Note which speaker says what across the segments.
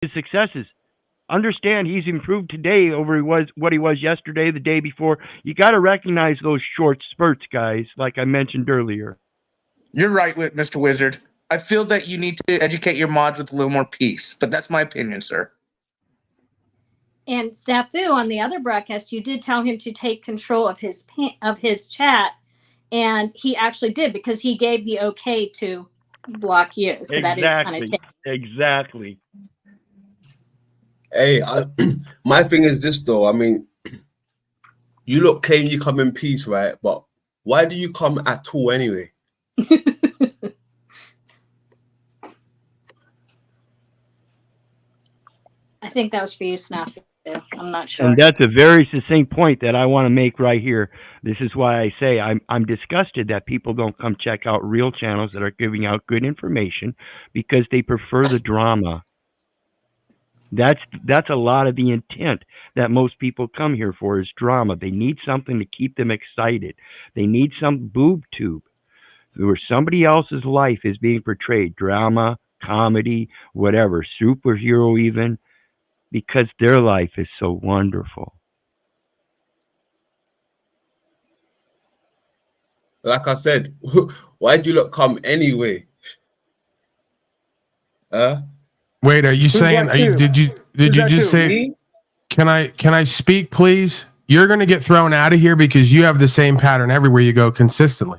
Speaker 1: his successes. Understand he's improved today over what he was yesterday, the day before. You got to recognize those short spurts, guys, like I mentioned earlier.
Speaker 2: You're right, Mr. Wizard. I feel that you need to educate your mods with a little more peace, but that's my opinion, sir.
Speaker 3: And Snafu, on the other broadcast, you did tell him to take control of his chat, and he actually did, because he gave the okay to block you. So
Speaker 1: exactly.
Speaker 3: That is kind of
Speaker 1: exactly.
Speaker 4: Hey, my thing is this though. I mean, you look claim you come in peace, right? But why do you come at all anyway?
Speaker 3: I think that was for you, Snafu. I'm not sure.
Speaker 1: And that's a very succinct point that I want to make right here. This is why I say I'm disgusted that people don't come check out real channels that are giving out good information, because they prefer the drama. That's a lot of the intent that most people come here for, is drama. They need something to keep them excited. They need some boob tube where somebody else's life is being portrayed, drama, comedy, whatever, superhero even, because their life is so wonderful.
Speaker 4: Like I said, why do you not come anyway?
Speaker 5: Wait, are you saying? Did you just say?
Speaker 2: Me?
Speaker 5: Can I speak, please? You're going to get thrown out of here because you have the same pattern everywhere you go consistently.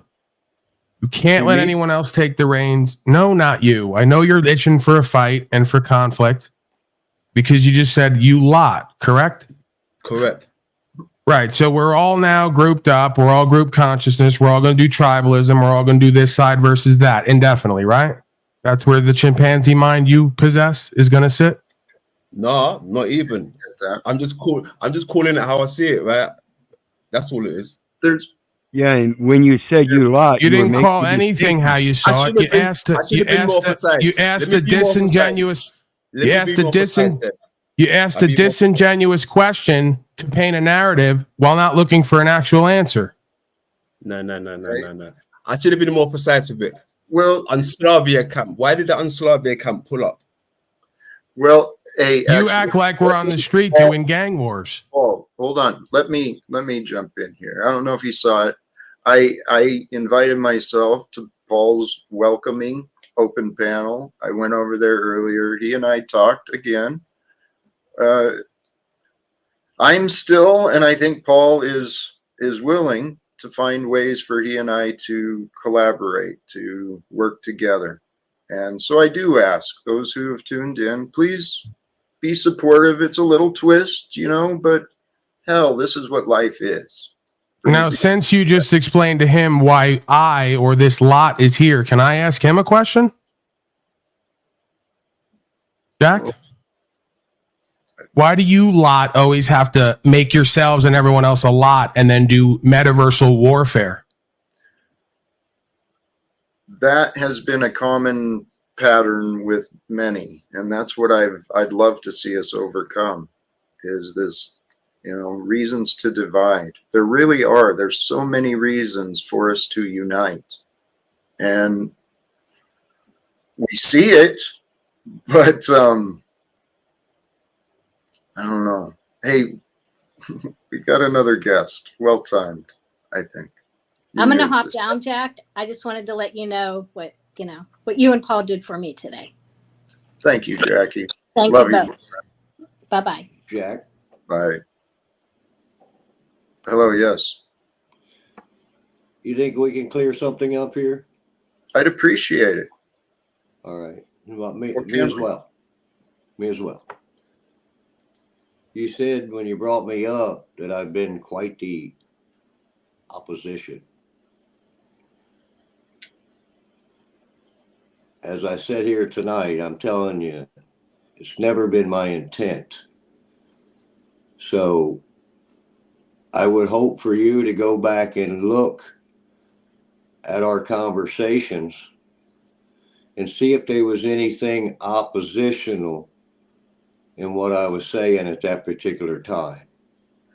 Speaker 5: You can't let anyone else take the reins. No, not you. I know you're itching for a fight and for conflict because you just said you lot, correct?
Speaker 4: Correct.
Speaker 5: Right. So we're all now grouped up. We're all group consciousness. We're all going to do tribalism. We're all going to do this side versus that indefinitely, right? That's where the chimpanzee mind you possess is going to sit.
Speaker 4: No, not even. I'm just calling it how I see it, right? That's all it is.
Speaker 1: Yeah, and when you said you lot,
Speaker 5: you didn't call anything how you saw it. You asked a disingenuous question to paint a narrative while not looking for an actual answer.
Speaker 4: No. I should have been more precise with it.
Speaker 6: Well,
Speaker 4: Unslavia camp. Why did the Unslavia camp pull up?
Speaker 6: Well,
Speaker 5: you act like we're on the street doing gang wars.
Speaker 6: Oh, hold on. Let me jump in here. I don't know if you saw it. I invited myself to Paul's welcoming open panel. I went over there earlier. He and I talked again. I'm still, and I think Paul is willing to find ways for he and I to collaborate, to work together. And so I do ask those who have tuned in, please be supportive. It's a little twist, but hell, this is what life is.
Speaker 5: Now, since you just explained to him why I or this lot is here, can I ask him a question? Jack? Why do you lot always have to make yourselves and everyone else a lot and then do metaversal warfare?
Speaker 6: That has been a common pattern with many, and that's what I'd love to see us overcome, is this, reasons to divide. There really are. There's so many reasons for us to unite. And we see it, but I don't know. Hey, we got another guest. Well timed, I think.
Speaker 3: I'm going to hop down, Jack. I just wanted to let you know what you and Paul did for me today.
Speaker 6: Thank you, Jackie.
Speaker 3: Love you. Bye-bye.
Speaker 6: Jack. Bye. Hello, yes.
Speaker 7: You think we can clear something up here?
Speaker 6: I'd appreciate it.
Speaker 7: All right. Well, me as well. Me as well. You said when you brought me up that I've been quite the opposition. As I said here tonight, I'm telling you, it's never been my intent. So I would hope for you to go back and look at our conversations and see if there was anything oppositional in what I was saying at that particular time.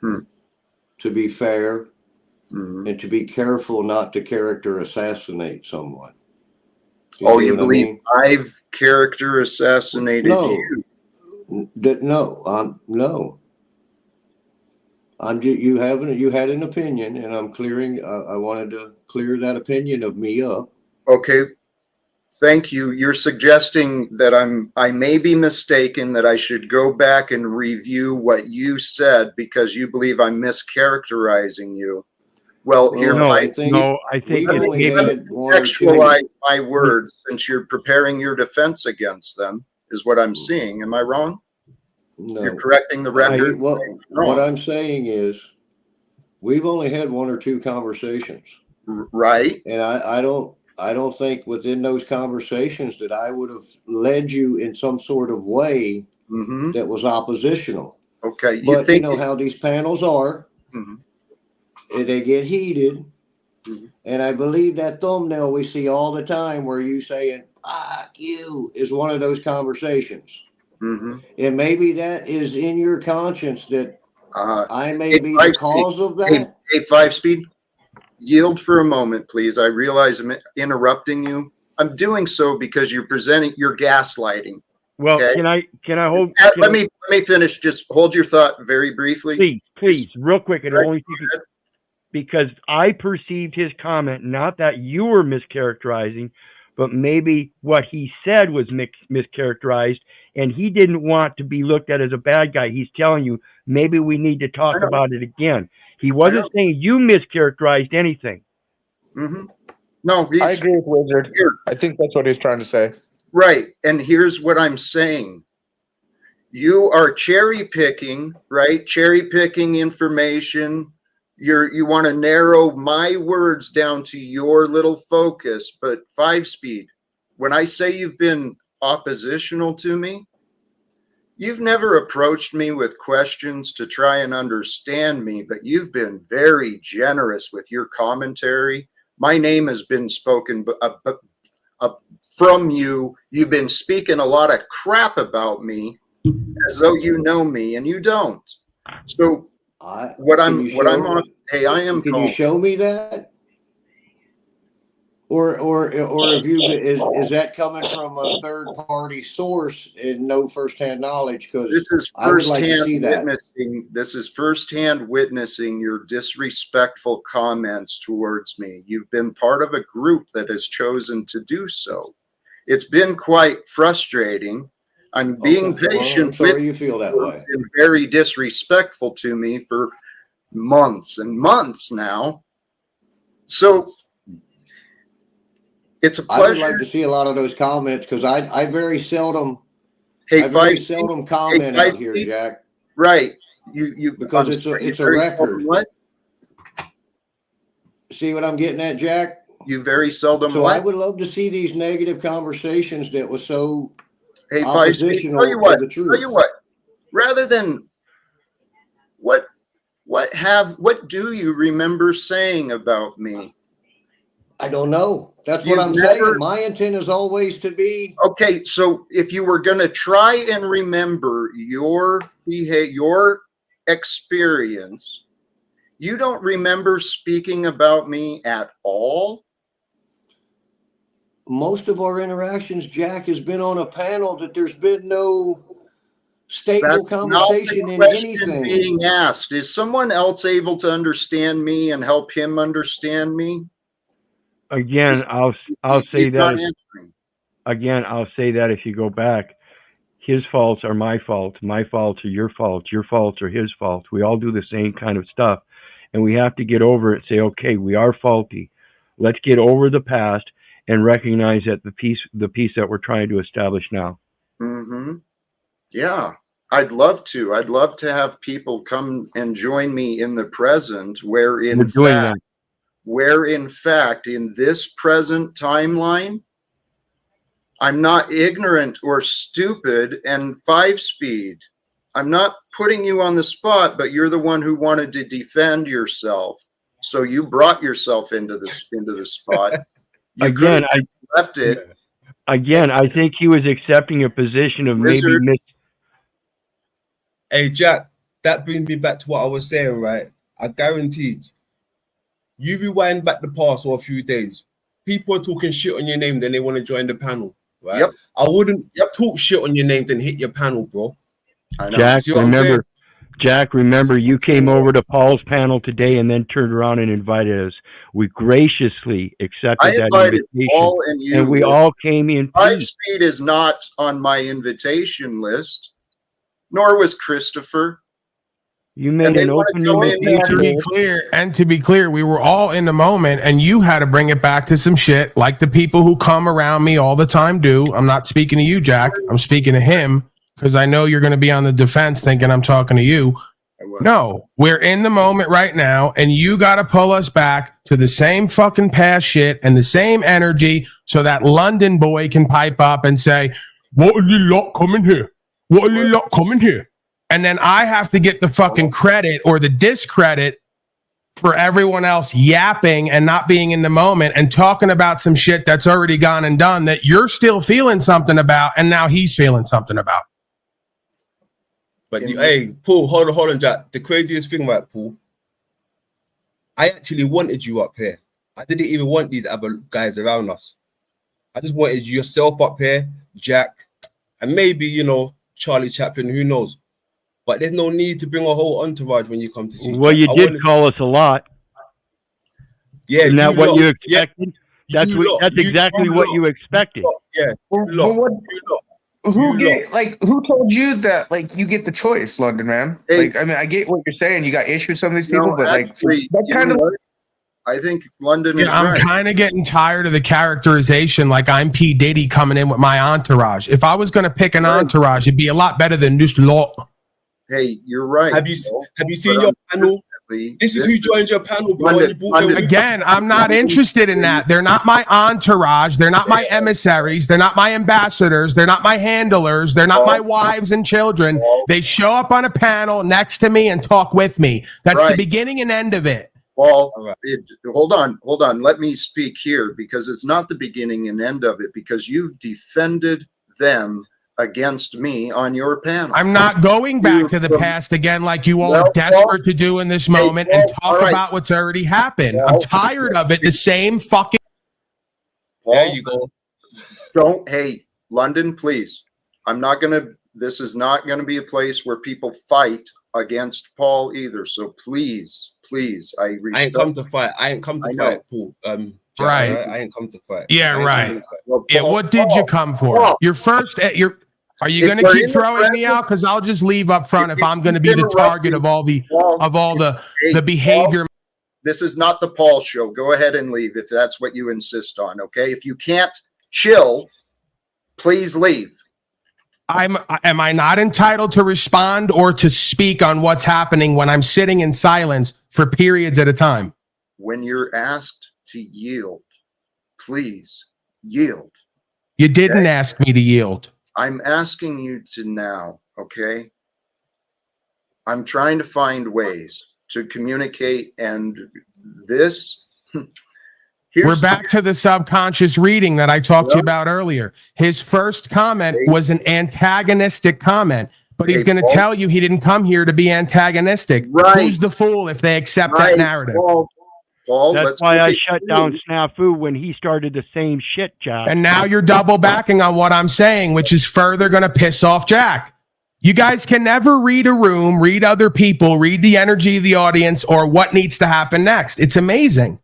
Speaker 7: To be fair, and to be careful not to character assassinate someone.
Speaker 6: You believe I've character assassinated you?
Speaker 7: No. You had an opinion, and I'm clearing. I wanted to clear that opinion of me up.
Speaker 6: Okay. Thank you. You're suggesting that I may be mistaken, that I should go back and review what you said because you believe I'm mischaracterizing you. Well, here,
Speaker 7: I think
Speaker 6: let me contextualize my words, since you're preparing your defense against them, is what I'm seeing. Am I wrong?
Speaker 7: No.
Speaker 6: You're correcting the record.
Speaker 7: What I'm saying is, we've only had 1 or 2 conversations,
Speaker 6: right?
Speaker 7: And I don't think within those conversations that I would have led you in some sort of way that was oppositional.
Speaker 6: Okay,
Speaker 7: but you know how these panels are. They get heated, and I believe that thumbnail we see all the time where you saying "fuck you" is one of those conversations. And maybe that is in your conscience that I may be the cause of that.
Speaker 6: Hey, 5-speed, yield for a moment, please. I realize I'm interrupting you. I'm doing so because you're gaslighting.
Speaker 1: Well,
Speaker 6: okay?
Speaker 1: can I hold?
Speaker 6: Let me finish. Just hold your thought very briefly.
Speaker 1: Please, real quick. And only because I perceived his comment, not that you were mischaracterizing, but maybe what he said was mischaracterized, and he didn't want to be looked at as a bad guy. He's telling you, maybe we need to talk about it again. He wasn't saying you mischaracterized anything.
Speaker 6: No,
Speaker 2: I agree with Wizard. I think that's what he's trying to say.
Speaker 6: Right. And here's what I'm saying. You are cherry picking, right? Cherry picking information. You want to narrow my words down to your little focus, but 5-speed, when I say you've been oppositional to me, you've never approached me with questions to try and understand me, but you've been very generous with your commentary. My name has been spoken from you. You've been speaking a lot of crap about me as though you know me, and you don't. So I am
Speaker 7: Can you show me that? Or if you is that coming from a third party source and no firsthand knowledge? Because
Speaker 6: this is
Speaker 7: firsthand
Speaker 6: witnessing. This is firsthand witnessing your disrespectful comments towards me. You've been part of a group that has chosen to do so. It's been quite frustrating. I'm being patient with
Speaker 7: you. Feel that way.
Speaker 6: Been very disrespectful to me for months and months now. So it's a pleasure.
Speaker 7: I would like to see a lot of those comments because I very seldom. Very seldom comment out here, Jack.
Speaker 6: Right. You
Speaker 7: because it's a record.
Speaker 6: What?
Speaker 7: See what I'm getting at, Jack?
Speaker 6: You very seldom.
Speaker 7: So I would love to see these negative conversations that was so.
Speaker 6: Hey, oppositional tell you what. To the truth. Tell you what. Rather than what do you remember saying about me?
Speaker 7: I don't know. That's what I'm saying. My intent is always to be.
Speaker 6: Okay, so if you were going to try and remember your experience, you don't remember speaking about me at all?
Speaker 7: Most of our interactions, Jack, has been on a panel that there's been no stable conversation in anything.
Speaker 6: Being asked, is someone else able to understand me and help him understand me?
Speaker 1: Again, I'll say that. Again, I'll say that if you go back, his faults are my faults. My faults are your faults. Your faults are his faults. We all do the same kind of stuff, and we have to get over it. And say, okay, we are faulty. Let's get over the past and recognize that the peace that we're trying to establish now.
Speaker 6: Yeah, I'd love to. I'd love to have people come and join me in the present, where in fact, in this present timeline, I'm not ignorant or stupid. And 5-speed, I'm not putting you on the spot, but you're the one who wanted to defend yourself. So you brought yourself into the spot.
Speaker 1: Again, I
Speaker 6: left it.
Speaker 1: Again, I think he was accepting a position of maybe.
Speaker 4: Hey, Jack, that brings me back to what I was saying, right? I guaranteed you rewind back the past or a few days, people are talking shit on your name, then they want to join the panel, right?
Speaker 6: Yep.
Speaker 4: I wouldn't talk shit on your name, then hit your panel, bro.
Speaker 6: I know.
Speaker 1: Jack,
Speaker 4: See what I'm saying?
Speaker 1: remember, you came over to Paul's panel today and then turned around and invited us. We graciously
Speaker 6: I
Speaker 1: accepted that
Speaker 6: invited
Speaker 1: invitation,
Speaker 6: Paul and you.
Speaker 1: and we all came in
Speaker 6: Five
Speaker 1: peace.
Speaker 6: Speed is not on my invitation list, nor was Christopher.
Speaker 1: You made
Speaker 6: they
Speaker 1: an
Speaker 6: wanna
Speaker 1: open
Speaker 6: come in
Speaker 1: invitation.
Speaker 5: And to be clear, we were all in the moment, and you had to bring it back to some shit like the people who come around me all the time do. I'm not speaking to you, Jack. I'm speaking to him because I know you're going to be on the defense thinking I'm talking to you. No, we're in the moment right now, and you got to pull us back to the same fucking past shit and the same energy so that London boy can pipe up and say, "What are you lot coming here? What are you lot coming here?" And then I have to get the fucking credit or the discredit for everyone else yapping and not being in the moment and talking about some shit that's already gone and done that you're still feeling something about, and now he's feeling something about.
Speaker 4: But hey, Paul, hold on, Jack. The craziest thing about Paul, I actually wanted you up here. I didn't even want these other guys around us. I just wanted yourself up here, Jack, and maybe, you know, Charlie Chaplin, who knows. But there's no need to bring a whole entourage when you come to see
Speaker 1: Well,
Speaker 4: Jack.
Speaker 1: you did call us a lot.
Speaker 4: Yeah,
Speaker 1: Isn't that what you expected?
Speaker 4: Yeah,
Speaker 1: That's exactly what you expected.
Speaker 4: Yeah,
Speaker 2: Who told you that like you get the choice, London man?
Speaker 6: Hey.
Speaker 2: Like, I mean, I get what you're saying. You got issues with some of these people, but
Speaker 6: actually,
Speaker 2: like that kind of.
Speaker 6: I think London is
Speaker 5: I'm
Speaker 6: right.
Speaker 5: kind of getting tired of the characterization like I'm P. Diddy coming in with my entourage. If I was going to pick an entourage, it'd be a lot better than this lot.
Speaker 6: Hey, you're right.
Speaker 4: Have you seen your panel? This is who joins your panel, bro.
Speaker 5: Again, I'm not interested in that. They're not my entourage. They're not my emissaries. They're not my ambassadors. They're not my handlers. They're not my wives and children. They show up on a panel next to me and talk with me. That's the beginning and end of it.
Speaker 6: Well, hold on. Let me speak here because it's not the beginning and end of it because you've defended them against me on your panel.
Speaker 5: I'm not going back to the past again like you all are desperate to do in this moment and talk about what's already happened. I'm tired of it. The same fucking...
Speaker 4: There you go.
Speaker 6: Hey, London, please. This is not going to be a place where people fight against Paul either. So please, I
Speaker 4: ain't come to fight. I ain't come to fight, Paul.
Speaker 5: Right.
Speaker 4: I ain't come to fight.
Speaker 5: Yeah, right. Yeah, what did you come for? Your first... Are you going to keep throwing me out? Because I'll just leave up front if I'm going to be the target of all the behavior.
Speaker 6: This is not the Paul show. Go ahead and leave if that's what you insist on. Okay, if you can't chill, please leave.
Speaker 5: Am I not entitled to respond or to speak on what's happening when I'm sitting in silence for periods at a time?
Speaker 6: When you're asked to yield, please yield.
Speaker 5: You didn't ask me to yield.
Speaker 6: I'm asking you to now, okay? I'm trying to find ways to communicate, and
Speaker 5: we're back to the subconscious reading that I talked to you about earlier. His first comment was an antagonistic comment, but he's going to tell you he didn't come here to be antagonistic.
Speaker 6: Right.
Speaker 5: Who's the fool if they accept that narrative?
Speaker 6: Paul,
Speaker 1: that's why I shut down Snafu when he started the same shit, Jack.
Speaker 5: And now you're double backing on what I'm saying, which is further going to piss off Jack. You guys can never read a room, read other people, read the energy of the audience, or what needs to happen next. It's amazing.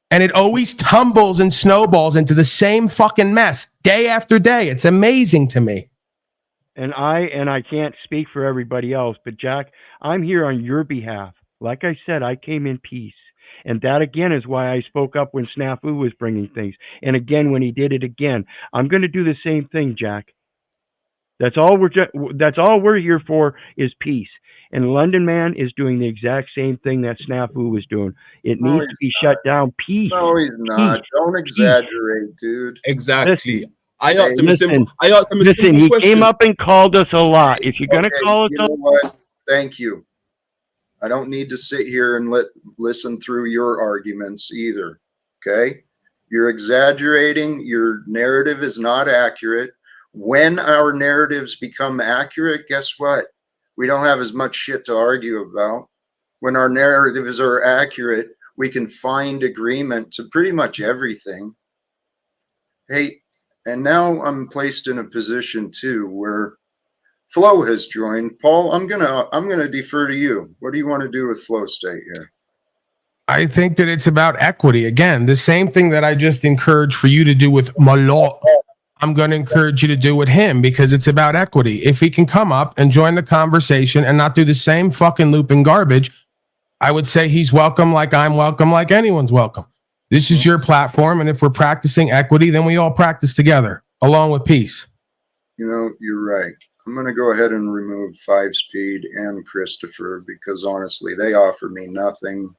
Speaker 5: And it always tumbles and snowballs into the same fucking mess day after day. It's amazing to me.
Speaker 1: And I can't speak for everybody else, but Jack, I'm here on your behalf. Like I said, I came in peace. And that, again, is why I spoke up when Snafu was bringing things. And again, when he did it again. I'm going to do the same thing, Jack. That's all we're here for is peace. And London Man is doing the exact same thing that Snafu was doing. It needs to be shut down. Peace.
Speaker 6: No, he's not.
Speaker 1: Peace.
Speaker 6: Don't exaggerate, dude.
Speaker 4: Exactly.
Speaker 1: Listen,
Speaker 4: I asked him a simple
Speaker 1: he
Speaker 4: question.
Speaker 1: came up and called us a lot. If you're going to call us
Speaker 6: you know what? Thank you. I don't need to sit here and listen through your arguments either. Okay? You're exaggerating. Your narrative is not accurate. When our narratives become accurate, guess what? We don't have as much shit to argue about. When our narratives are accurate, we can find agreement to pretty much everything. Hey, and now I'm placed in a position too where Flo has joined. Paul, I'm gonna defer to you. What do you want to do with Flow State here?
Speaker 5: I think that it's about equity. Again, the same thing that I just encouraged for you to do with Malot, I'm going to encourage you to do with him, because it's about equity. If he can come up and join the conversation and not do the same fucking looping garbage, I would say he's welcome, like I'm welcome, like anyone's welcome. This is your platform, and if we're practicing equity, then we all practice together, along with peace.
Speaker 6: You know, you're right. I'm going to go ahead and remove 5-Speed and Christopher, because honestly, they offer me nothing.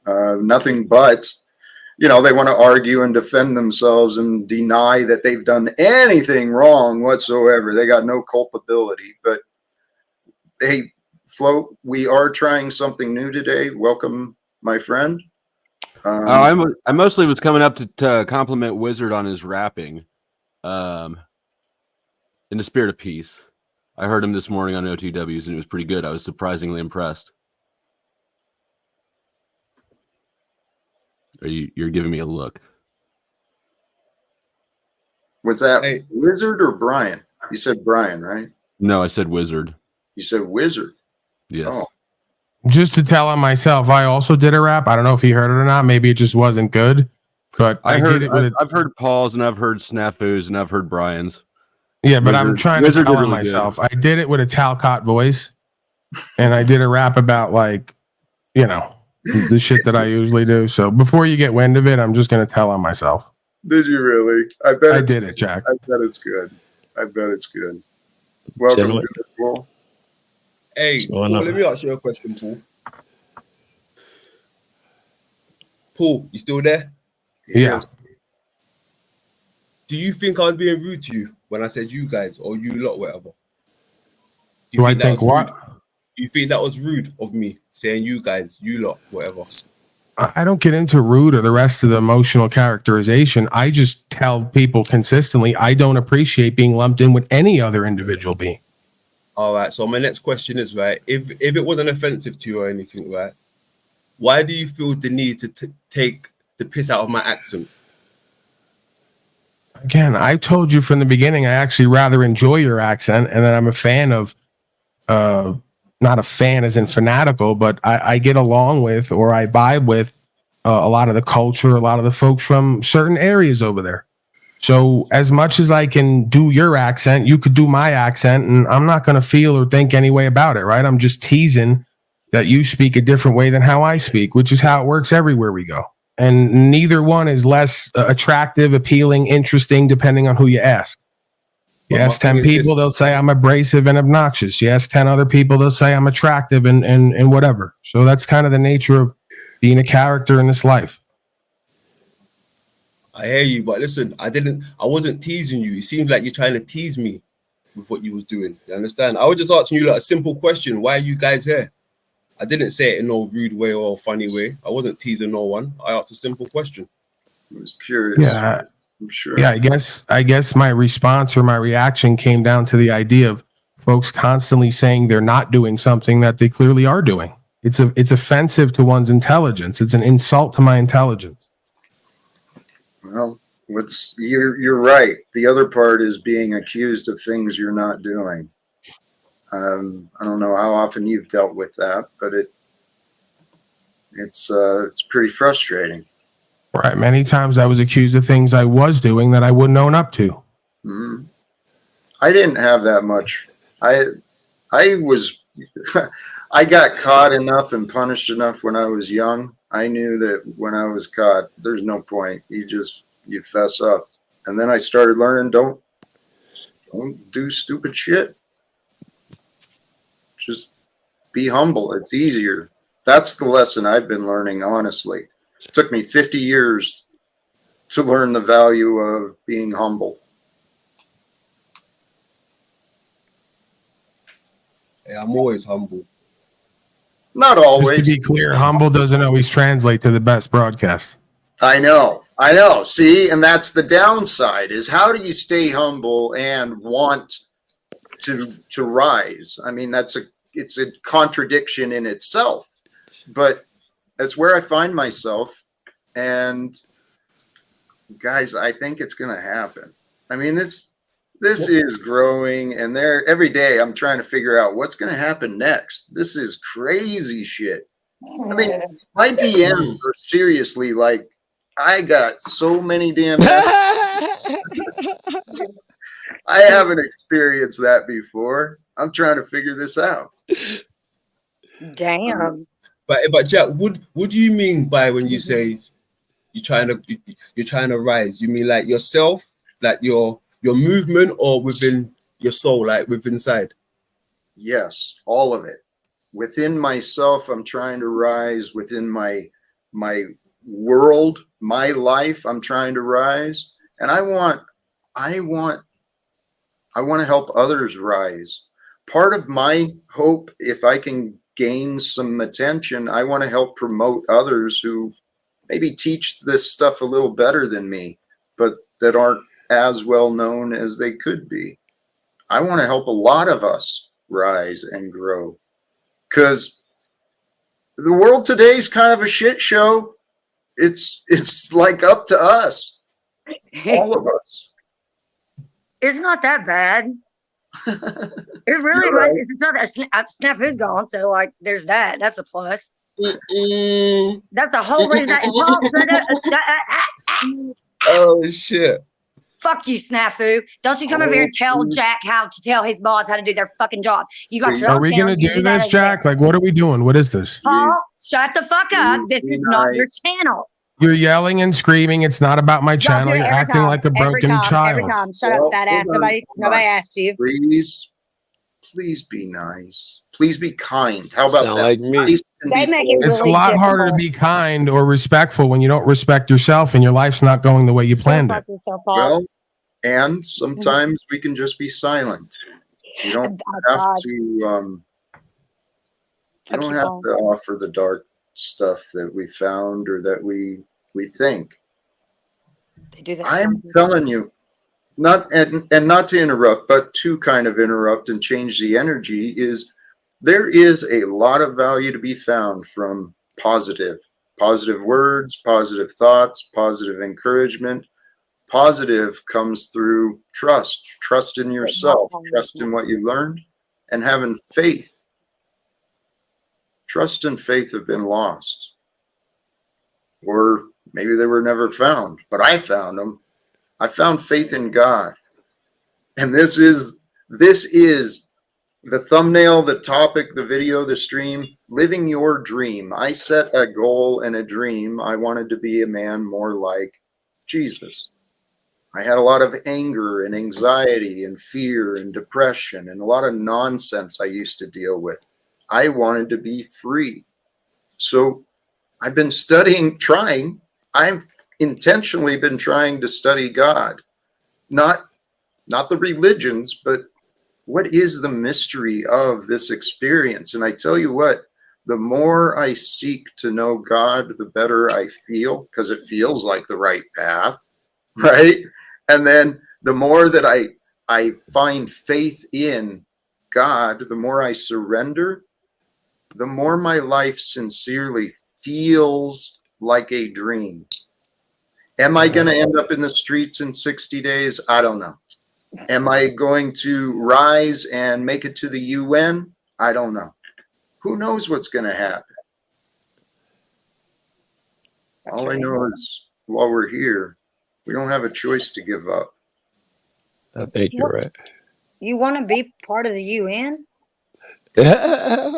Speaker 6: Nothing but, you know, they want to argue and defend themselves and deny that they've done anything wrong whatsoever. They got no culpability. But hey, Flo, we are trying something new today. Welcome, my friend.
Speaker 8: I mostly was coming up to compliment Wizard on his rapping, in the spirit of peace. I heard him this morning on OTWs, and it was pretty good. I was surprisingly impressed. You're giving me a look.
Speaker 6: Was that
Speaker 4: Hey.
Speaker 6: Wizard or Brian? You said Brian, right?
Speaker 8: No, I said Wizard.
Speaker 6: You said Wizard.
Speaker 8: Yes.
Speaker 6: Oh.
Speaker 5: Just to tell on myself, I also did a rap. I don't know if he heard it or not. Maybe it just wasn't good, but I did it with
Speaker 8: I've heard Paul's, and I've heard Snafu's, and I've heard Brian's.
Speaker 5: Yeah, but I'm
Speaker 8: Wizard-
Speaker 5: trying
Speaker 8: Wizard
Speaker 5: to
Speaker 8: did
Speaker 5: tell on
Speaker 8: really good.
Speaker 5: myself. I did it with a Talcott voice, and I did a rap about, like, you know, the shit that I usually do. So before you get wind of it, I'm just going to tell on myself.
Speaker 6: Did you really? I bet
Speaker 5: I
Speaker 6: it's
Speaker 5: did it, Jack.
Speaker 6: I bet it's good. I bet it's good. Welcome
Speaker 9: Gentlemen.
Speaker 6: to the pool.
Speaker 4: Hey, Paul,
Speaker 9: going on?
Speaker 4: let me ask you a question, Paul. Paul, you still there?
Speaker 5: Yeah.
Speaker 4: Do you think I was being rude to you when I said you guys or you lot, whatever?
Speaker 5: Do I
Speaker 4: that
Speaker 5: think
Speaker 4: was
Speaker 5: what?
Speaker 4: rude? Do you think that was rude of me saying you guys, you lot, whatever?
Speaker 5: I don't get into rude or the rest of the emotional characterization. I just tell people consistently I don't appreciate being lumped in with any other individual being.
Speaker 4: All right. So my next question is, right, if it wasn't offensive to you or anything, right, why do you feel the need to take the piss out of my accent?
Speaker 5: Again, I told you from the beginning, I actually rather enjoy your accent, and that I'm a fan of, not a fan as in fanatical, but I get along with, or I vibe with a lot of the culture, a lot of the folks from certain areas over there. So as much as I can do your accent, you could do my accent, and I'm not going to feel or think any way about it, right? I'm just teasing that you speak a different way than how I speak, which is how it works everywhere we go. And neither one is less attractive, appealing, interesting, depending on who you ask. You
Speaker 4: But my
Speaker 5: ask 10
Speaker 4: thing is
Speaker 5: people,
Speaker 4: this-
Speaker 5: they'll say I'm abrasive and obnoxious. You ask 10 other people, they'll say I'm attractive and whatever. So that's kind of the nature of being a character in this life.
Speaker 4: I hear you, but listen, I wasn't teasing you. It seemed like you're trying to tease me with what you was doing. You understand? I was just asking you like a simple question. Why are you guys here? I didn't say it in no rude way or funny way. I wasn't teasing no one. I asked a simple question.
Speaker 6: I was curious.
Speaker 5: Yeah.
Speaker 6: I'm sure.
Speaker 5: Yeah, I guess my response or my reaction came down to the idea of folks constantly saying they're not doing something that they clearly are doing. It's offensive to one's intelligence. It's an insult to my intelligence.
Speaker 6: Well, you're right. The other part is being accused of things you're not doing. I don't know how often you've dealt with that, but it's pretty frustrating.
Speaker 5: Right. Many times I was accused of things I was doing that I wouldn't own up to.
Speaker 6: Mm. I didn't have that much. I was I got caught enough and punished enough when I was young. I knew that when I was caught, there's no point. You fess up. And then I started learning, don't do stupid shit. Just be humble. It's easier. That's the lesson I've been learning, honestly. It took me 50 years to learn the value of being humble.
Speaker 4: Yeah, I'm always humble.
Speaker 6: Not always.
Speaker 5: Just to be clear, humble doesn't always translate to the best broadcast.
Speaker 6: I know. See, and that's the downside is how do you stay humble and want to rise? I mean, it's a contradiction in itself, but that's where I find myself. And guys, I think it's going to happen. I mean, This is growing, and every day I'm trying to figure out what's going to happen next. This is crazy shit. I mean, my DMs are seriously like, I got so many damn messages. I haven't experienced that before. I'm trying to figure this out.
Speaker 9: Damn.
Speaker 4: But Jack, what do you mean by when you say you're trying to rise? You mean like yourself, like your movement, or within your soul, like within inside?
Speaker 6: Yes, all of it. Within myself, I'm trying to rise. Within my world, my life, I'm trying to rise. And I want to help others rise. Part of my hope, if I can gain some attention, I want to help promote others who maybe teach this stuff a little better than me, but that aren't as well known as they could be. I want to help a lot of us rise and grow, because the world today is kind of a shit show. It's like up to us, all of us.
Speaker 9: It's not that bad. It really
Speaker 6: Right.
Speaker 9: was. It's not that Snafu's gone, so like there's that. That's a plus. That's the whole reason
Speaker 4: Oh shit.
Speaker 9: Fuck you, Snafu. Don't you come over here and tell Jack how to tell his mods how to do their fucking job. You got your
Speaker 5: Are
Speaker 9: own
Speaker 5: we
Speaker 9: channel,
Speaker 5: going to
Speaker 9: you
Speaker 5: do
Speaker 9: that
Speaker 5: this,
Speaker 9: over
Speaker 5: Jack?
Speaker 9: there.
Speaker 5: Like, what are we doing? What is this?
Speaker 9: Paul, shut the fuck up. This is not your channel.
Speaker 5: You're yelling and screaming. It's not about my
Speaker 9: Y'all
Speaker 5: channel.
Speaker 9: do it
Speaker 5: You're
Speaker 9: every
Speaker 5: acting
Speaker 9: time,
Speaker 5: like a
Speaker 9: every
Speaker 5: broken
Speaker 9: time,
Speaker 5: child.
Speaker 9: Every time. Shut
Speaker 6: Well,
Speaker 9: up, fat ass.
Speaker 6: hold on,
Speaker 9: Nobody asked you.
Speaker 6: Please be nice. Please be kind. How about
Speaker 10: Sound
Speaker 6: that?
Speaker 10: like me.
Speaker 6: Nice and
Speaker 9: They
Speaker 6: be
Speaker 9: make it
Speaker 6: full.
Speaker 5: It's a
Speaker 9: really
Speaker 5: lot harder to
Speaker 9: difficult.
Speaker 5: be kind or respectful when you don't respect yourself and your life's not going the way you planned it.
Speaker 9: Yourself, Paul.
Speaker 6: Well, and sometimes we can just be silent. You don't have to. You don't have to offer the dark stuff that we found or that we think.
Speaker 9: They do that.
Speaker 6: I'm telling you, not to interrupt, but to kind of interrupt and change the energy, is there is a lot of value to be found from positive words, positive thoughts, positive encouragement. Positive comes through trust in yourself, trust in what you learned, and having faith. Trust and faith have been lost, or maybe they were never found, but I found them. I found faith in God. And this is the thumbnail, the topic, the video, the stream, living your dream. I set a goal and a dream. I wanted to be a man more like Jesus. I had a lot of anger and anxiety and fear and depression and a lot of nonsense I used to deal with. I wanted to be free. So I've been trying. I've intentionally been trying to study God, not the religions, but what is the mystery of this experience? And I tell you what, the more I seek to know God, the better I feel, because it feels like the right path, right? And then the more that I find faith in God, the more I surrender, the more my life sincerely feels like a dream. Am I going to end up in the streets in 60 days? I don't know. Am I going to rise and make it to the UN? I don't know. Who knows what's going to happen? All I know is while we're here, we don't have a choice to give up.
Speaker 10: I think you're right.
Speaker 9: You want to be part of the UN?
Speaker 6: I'd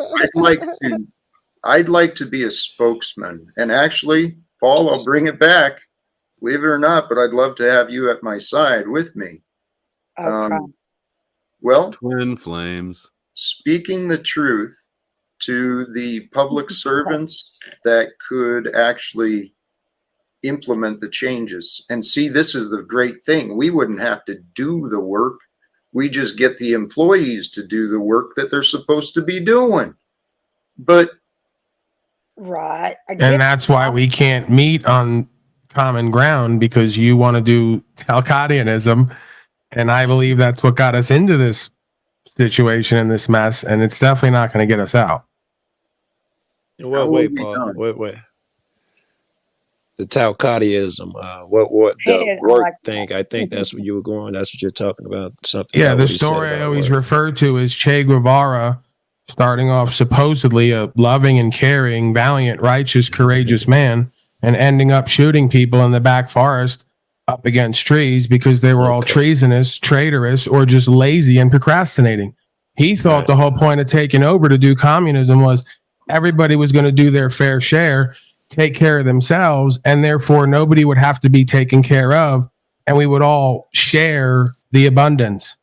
Speaker 6: like to be a spokesman. And actually, Paul, I'll bring it back. Believe it or not, but I'd love to have you at my side with me. Well,
Speaker 8: twin flames.
Speaker 6: Speaking the truth to the public servants that could actually implement the changes. And see, this is the great thing. We wouldn't have to do the work. We just get the employees to do the work that they're supposed to be doing. But
Speaker 9: right.
Speaker 5: And that's why we can't meet on common ground, because you want to do Talcadianism. And I believe that's what got us into this situation and this mess. And it's definitely not going to get us out.
Speaker 10: Wait, Paul. Wait. the Talcottism, what
Speaker 9: It
Speaker 10: the
Speaker 9: is, I
Speaker 10: work
Speaker 9: like
Speaker 10: thing. I think that's what you were going. That's what you're talking about. Something.
Speaker 5: Yeah,
Speaker 10: about
Speaker 5: the
Speaker 10: what he said
Speaker 5: story I
Speaker 10: about
Speaker 5: always
Speaker 10: work.
Speaker 5: refer to is Che Guevara starting off supposedly a loving and caring, valiant, righteous, courageous man, and ending up shooting people in the back forest up against trees because they were all treasonous, traitorous, or just lazy and procrastinating. He thought the whole point of taking over to do communism was everybody was going to do their fair share, take care of themselves, and therefore nobody would have to be taken care of, and we would all share the abundance.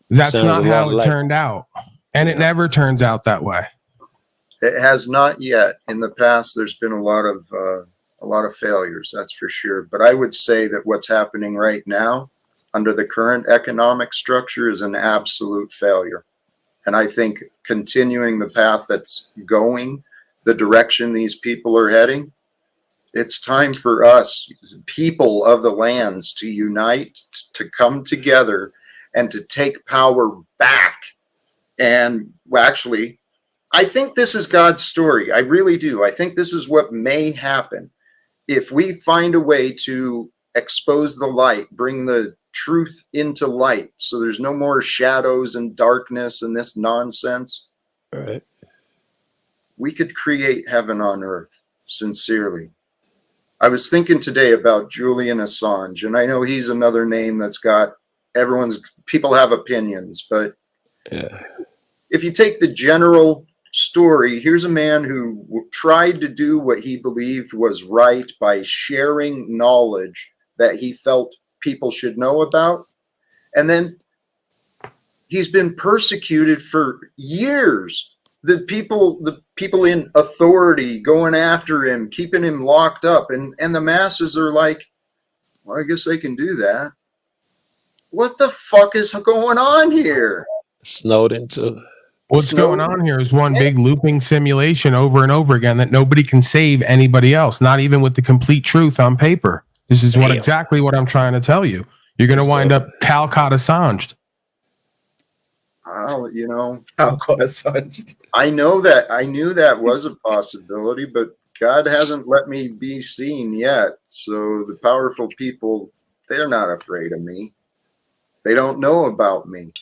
Speaker 5: That's
Speaker 10: Sounds
Speaker 5: not
Speaker 10: a
Speaker 5: how
Speaker 10: lot
Speaker 5: it
Speaker 10: like-
Speaker 5: turned out. And it never turns out that way.
Speaker 6: It has not yet. In the past, there's been a lot of failures, that's for sure. But I would say that what's happening right now under the current economic structure is an absolute failure. And I think continuing the path that's going, the direction these people are heading, it's time for us, people of the lands, to unite, to come together, and to take power back. And actually, I think this is God's story. I really do. I think this is what may happen if we find a way to expose the light, bring the truth into light, so there's no more shadows and darkness and this nonsense.
Speaker 10: All right.
Speaker 6: We could create heaven on earth, sincerely. I was thinking today about Julian Assange, and I know he's another name that's got people have opinions, but
Speaker 10: Yeah.
Speaker 6: if you take the general story, here's a man who tried to do what he believed was right by sharing knowledge that he felt people should know about. And then he's been persecuted for years. The people in authority going after him, keeping him locked up, and the masses are like, well, I guess they can do that. What the fuck is going on here?
Speaker 10: Snowden too.
Speaker 5: What's going on here is one big looping simulation over and over again that nobody can save anybody else, not even with the complete truth on paper. This is exactly what I'm trying to tell you. You're going to wind up Talcott Assanged.
Speaker 6: Well, you know,
Speaker 4: Assange.
Speaker 6: I knew that was a possibility, but God hasn't let me be seen yet. So the powerful people, they're not afraid of me. They don't know about me.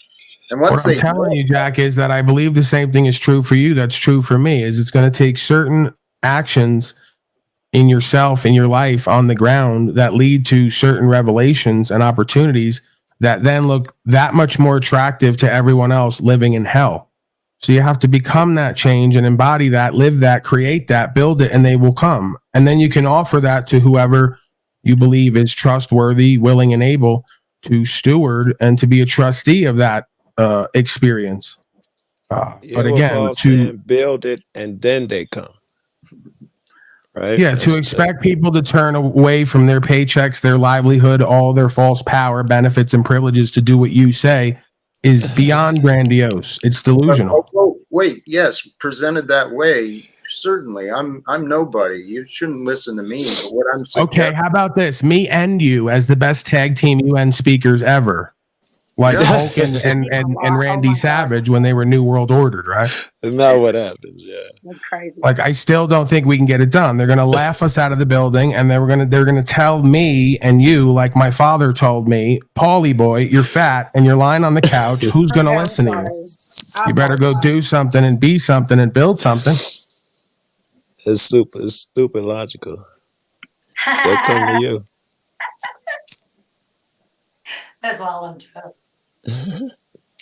Speaker 6: And
Speaker 5: What I'm telling you, Jack, is that I believe the same thing is true for you. That's true for me. Is it's going to take certain actions in yourself, in your life, on the ground that lead to certain revelations and opportunities that then look that much more attractive to everyone else living in hell. So you have to become that change and embody that, live that, create that, build it, and they will come. And then you can offer that to whoever you believe is trustworthy, willing, and able to steward and to be a trustee of that experience. But again, to
Speaker 10: build it and then they come. Right?
Speaker 5: Yeah, to expect people to turn away from their paychecks, their livelihood, all their false power, benefits, and privileges to do what you say is beyond grandiose. It's delusional.
Speaker 6: Oh, wait, yes, presented that way, certainly. I'm nobody. You shouldn't listen to me. But what I'm saying.
Speaker 5: Okay, how about this? Me and you as the best tag team UN speakers ever. Like Hulk and Randy Savage when they were New World Ordered, right?
Speaker 10: Isn't that what happens? Yeah.
Speaker 9: That's crazy.
Speaker 5: Like I still don't think we can get it done. They're gonna laugh us out of the building, and they're gonna tell me and you, like my father told me, Paulie boy, you're fat and you're lying on the couch. Who's gonna listen to you? You better go do something and be something and build something.
Speaker 10: It's stupid logical. They'll come to you.
Speaker 9: That's why I love Joe.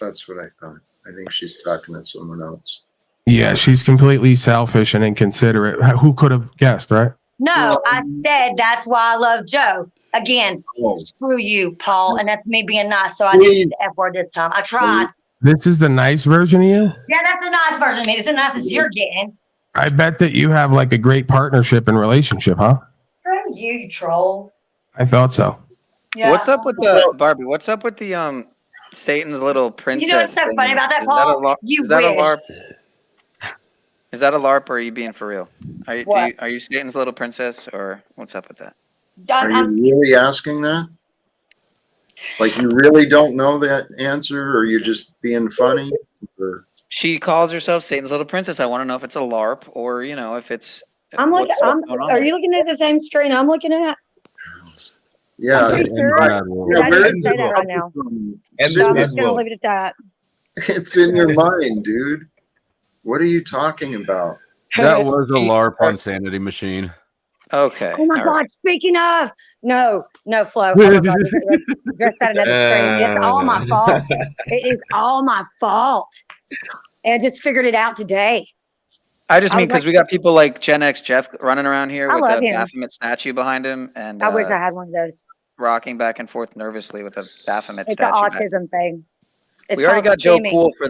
Speaker 6: That's what I thought. I think she's talking to someone else.
Speaker 5: Yeah, she's completely selfish and inconsiderate. Who could have guessed, right?
Speaker 9: No, I said that's why I love Joe. Again, screw you, Paul. And that's me being nice. So I didn't use the F word this time. I tried.
Speaker 5: This is the nice version of you?
Speaker 9: Yeah, that's the nice version of me. It's the nicest you're getting.
Speaker 5: I bet that you have like a great partnership and relationship, huh?
Speaker 9: Screw you, you troll.
Speaker 5: I thought so.
Speaker 9: Yeah.
Speaker 11: What's up with the Barbie? What's up with the Satan's little princess?
Speaker 9: You know what's so
Speaker 11: thing?
Speaker 9: funny about that,
Speaker 11: Is
Speaker 9: Paul?
Speaker 11: that a
Speaker 9: You
Speaker 11: is that a
Speaker 9: wish.
Speaker 11: LARP? Is that a LARP or are you being for real?
Speaker 9: What?
Speaker 11: Are you Satan's little princess or what's up with that?
Speaker 6: Are you really asking that? Like you really don't know that answer, or you're just being funny? Or?
Speaker 11: She calls herself Satan's little princess. I want to know if it's a LARP or if it's
Speaker 9: I'm looking.
Speaker 11: What's going on
Speaker 9: Are
Speaker 11: there?
Speaker 9: you looking at the same screen I'm looking at?
Speaker 6: Yeah.
Speaker 9: I'm pretty sure.
Speaker 8: Yeah,
Speaker 9: But I didn't say that right now.
Speaker 4: And
Speaker 9: So I'm
Speaker 4: this
Speaker 9: just gonna
Speaker 4: world.
Speaker 9: leave it at that.
Speaker 6: It's in your mind, dude. What are you talking about?
Speaker 8: That was a LARP on Sanity Machine.
Speaker 11: Okay.
Speaker 9: Oh my
Speaker 11: all
Speaker 9: God!
Speaker 11: right.
Speaker 9: Speaking of, no, Flo. Oh my God, just got another screen. It's all my fault. It is all my fault. And I just figured it out today.
Speaker 11: I just
Speaker 9: I
Speaker 11: mean
Speaker 9: was
Speaker 11: because
Speaker 9: like-
Speaker 11: we got people like Gen X Jeff running around here
Speaker 9: I
Speaker 11: with
Speaker 9: love
Speaker 11: a
Speaker 9: him.
Speaker 11: Baphomet statue behind him and
Speaker 9: I wish I had one of those.
Speaker 11: rocking back and forth nervously with a Baphomet
Speaker 9: It's an
Speaker 11: statue.
Speaker 9: autism thing. It's
Speaker 11: We already got
Speaker 9: called
Speaker 11: Joe
Speaker 9: stimming.
Speaker 11: Cool for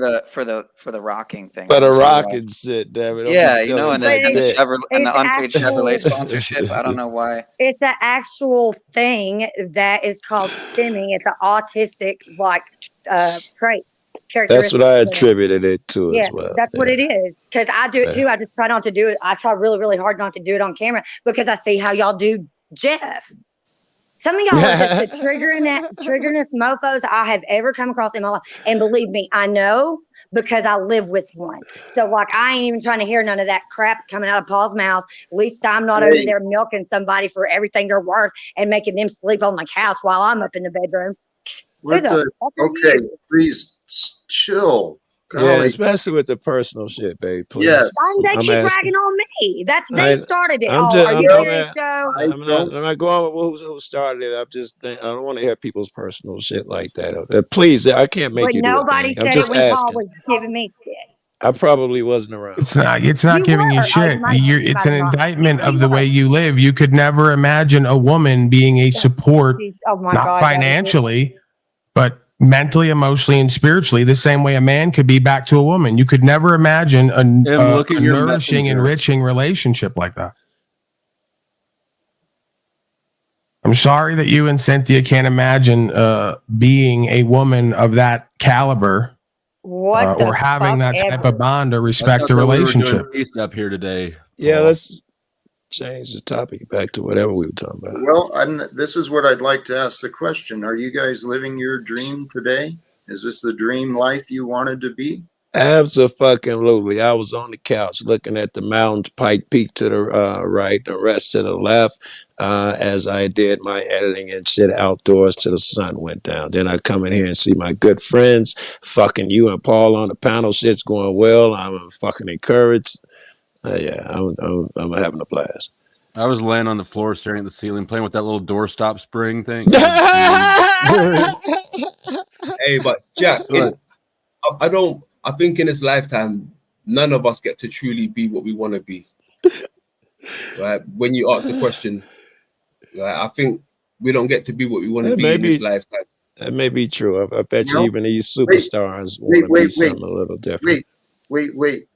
Speaker 11: the rocking thing.
Speaker 10: For the
Speaker 11: I'm sure,
Speaker 10: rocking shit, damn it. Don't be
Speaker 11: yeah, you
Speaker 10: stealing
Speaker 11: know, and
Speaker 10: that
Speaker 9: But
Speaker 11: the
Speaker 10: bit.
Speaker 11: and the
Speaker 9: it's
Speaker 11: unpaid
Speaker 9: actual-
Speaker 11: Chevrolet sponsorship. I don't know why.
Speaker 9: It's an actual thing that is called stimming. It's an autistic trait.
Speaker 10: That's what I
Speaker 9: characteristic.
Speaker 10: attributed it to
Speaker 9: Yeah,
Speaker 10: as well.
Speaker 9: that's what it is. Because I do it too. I just try not to do it. I try really, really hard not to do it on camera because I see how y'all do Jeff. Some of y'all are just the triggeringest mofos I have ever come across in my life. And believe me, I know because I live with one. So like I ain't even trying to hear none of that crap coming out of Paul's mouth. At least I'm not over there milking somebody for everything they're worth and making them sleep on the couch while I'm up in the bedroom.
Speaker 6: What
Speaker 9: Who the fuck are
Speaker 6: okay,
Speaker 9: you?
Speaker 6: please chill.
Speaker 10: Yeah,
Speaker 6: Golly.
Speaker 10: especially with the personal shit, babe. Please.
Speaker 6: Yes.
Speaker 9: They
Speaker 10: I'm
Speaker 9: keep
Speaker 10: asking.
Speaker 9: ragging on me. They
Speaker 10: I-
Speaker 9: started it.
Speaker 10: I'm
Speaker 9: Oh,
Speaker 10: just-
Speaker 9: are you
Speaker 10: I'm-
Speaker 9: serious, Joe?
Speaker 10: I'm not going with who started it. I don't want to hear people's personal shit like that. Please, I can't make
Speaker 9: But
Speaker 10: you do a
Speaker 9: nobody
Speaker 10: thing. I'm
Speaker 9: said
Speaker 10: just
Speaker 9: it when Paul
Speaker 10: asking.
Speaker 9: was giving me shit.
Speaker 10: I probably wasn't around.
Speaker 5: It's not
Speaker 9: You
Speaker 5: giving
Speaker 9: were.
Speaker 5: you
Speaker 9: Oh,
Speaker 5: shit.
Speaker 9: you might- you
Speaker 5: It's
Speaker 9: might
Speaker 5: an
Speaker 9: have not.
Speaker 5: indictment
Speaker 9: You
Speaker 5: of the
Speaker 9: were.
Speaker 5: way you live. You could never imagine a woman being a support,
Speaker 9: Oh my
Speaker 5: not
Speaker 9: God, that was it.
Speaker 5: financially, but mentally, emotionally, and spiritually, the same way a man could be back to a woman. You could never imagine a
Speaker 8: look at your
Speaker 5: nourishing,
Speaker 8: messenger.
Speaker 5: enriching relationship like that. I'm sorry that you and Cynthia can't imagine being a woman of that caliber
Speaker 9: What the
Speaker 5: or having that
Speaker 9: fuck
Speaker 5: type
Speaker 9: ever.
Speaker 5: of bond or
Speaker 8: I
Speaker 5: respect
Speaker 8: thought
Speaker 5: a
Speaker 8: that we were doing
Speaker 5: relationship.
Speaker 8: peace up here today.
Speaker 10: Yeah,
Speaker 8: Paul.
Speaker 10: let's change the topic back to whatever we were talking about.
Speaker 6: Well, this is what I'd like to ask the question. Are you guys living your dream today? Is this the dream life you wanted to be?
Speaker 10: Absolutely. I was on the couch looking at the mountains, Pike Peak to the right, the rest to the left, as I did my editing and shit outdoors till the sun went down. Then I come in here and see my good friends, fucking you and Paul on the panel. Shit's going well. I'm fucking encouraged. Yeah, I'm having a blast.
Speaker 8: I was laying on the floor staring at the ceiling, playing with that little doorstop spring thing.
Speaker 4: Hey, but Jack, I think in this lifetime, none of us get to truly be what we want to be. Right? When you ask the question, right, I think we don't get to be what we want to be in this lifetime.
Speaker 10: That may be true. I bet you even these superstars want to be something a little different.
Speaker 6: Wait.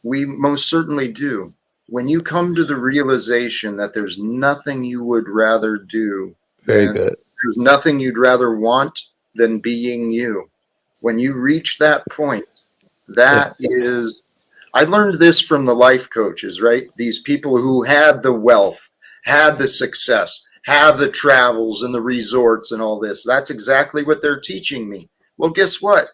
Speaker 6: We most certainly do. When you come to the realization that there's nothing you would rather do,
Speaker 10: Very good.
Speaker 6: There's nothing you'd rather want than being you. When you reach that point, that is, I learned this from the life coaches, right? These people who had the wealth, had the success, have the travels and the resorts and all this. That's exactly what they're teaching me. Well, guess what?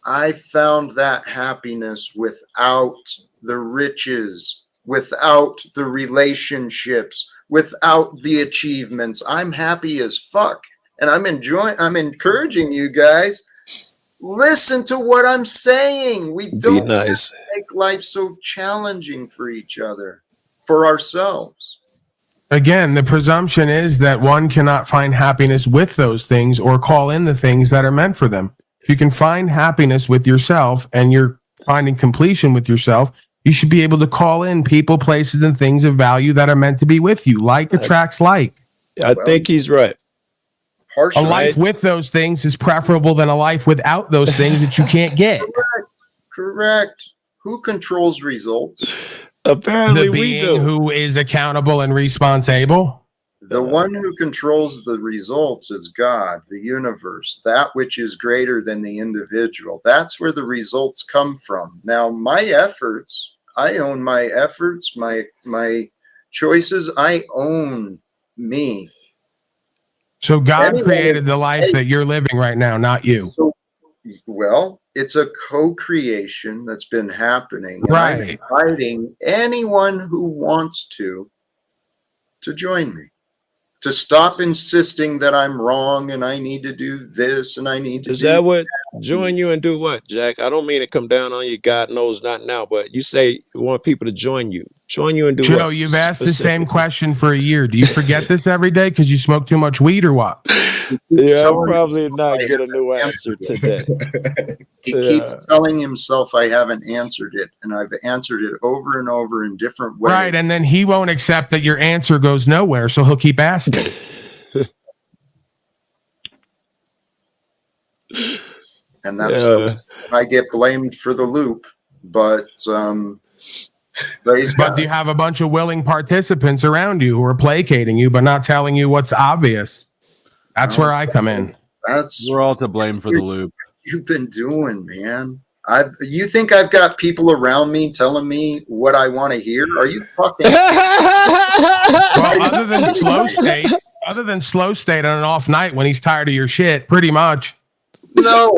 Speaker 6: I found that happiness without the riches, without the relationships, without the achievements. I'm happy as fuck. And I'm encouraging you guys, listen to what I'm saying. We don't have to make life so challenging for each other, for ourselves.
Speaker 5: Again, the presumption is that one cannot find happiness with those things or call in the things that are meant for them. If you can find happiness with yourself and you're finding completion with yourself, you should be able to call in people, places, and things of value that are meant to be with you. Like attracts like.
Speaker 10: I think he's right.
Speaker 5: A life with those things is preferable than a life without those things that you can't get.
Speaker 6: Correct. Who controls results?
Speaker 10: Apparently
Speaker 5: the being who is accountable and responsible.
Speaker 6: The one who controls the results is God, the universe, that which is greater than the individual. That's where the results come from. Now, my efforts, I own my efforts, my choices. I own me.
Speaker 5: So God created the life that you're living right now, not you.
Speaker 6: Well, it's a co-creation that's been happening. And I'm
Speaker 5: Right.
Speaker 6: inviting anyone who wants to join me. To stop insisting that I'm wrong and I need to do this and I need to
Speaker 10: Is
Speaker 6: do
Speaker 10: that what join you and do what, Jack? I don't mean to come down on you, God knows not now, but you say you want people to join you. Join you and do
Speaker 5: Joe,
Speaker 10: what?
Speaker 5: you've asked the same
Speaker 10: specifically?
Speaker 5: question for a year. Do you forget this every day because you smoke too much weed or what?
Speaker 10: Yeah, I'll
Speaker 6: telling
Speaker 10: probably
Speaker 6: himself
Speaker 10: not
Speaker 6: I
Speaker 10: get a
Speaker 6: haven't
Speaker 10: new
Speaker 6: answered
Speaker 10: answer
Speaker 6: it.
Speaker 10: today.
Speaker 6: He
Speaker 10: Yeah.
Speaker 6: keeps telling himself I haven't answered it, and I've answered it over and over in different ways.
Speaker 5: Right, and then he won't accept that your answer goes nowhere, so he'll keep asking.
Speaker 6: And that's
Speaker 10: Yeah.
Speaker 6: I get blamed for the loop, but praise
Speaker 5: But
Speaker 6: God.
Speaker 5: do you have a bunch of willing participants around you who are placating you but not telling you what's obvious? That's where I come in.
Speaker 6: That's
Speaker 8: We're all to blame for the loop.
Speaker 6: you've been doing, man. You think I've got people around me telling me what I want to hear? Are you fucking?
Speaker 5: Well, other than slow state on an off night when he's tired of your shit, pretty much.
Speaker 6: No.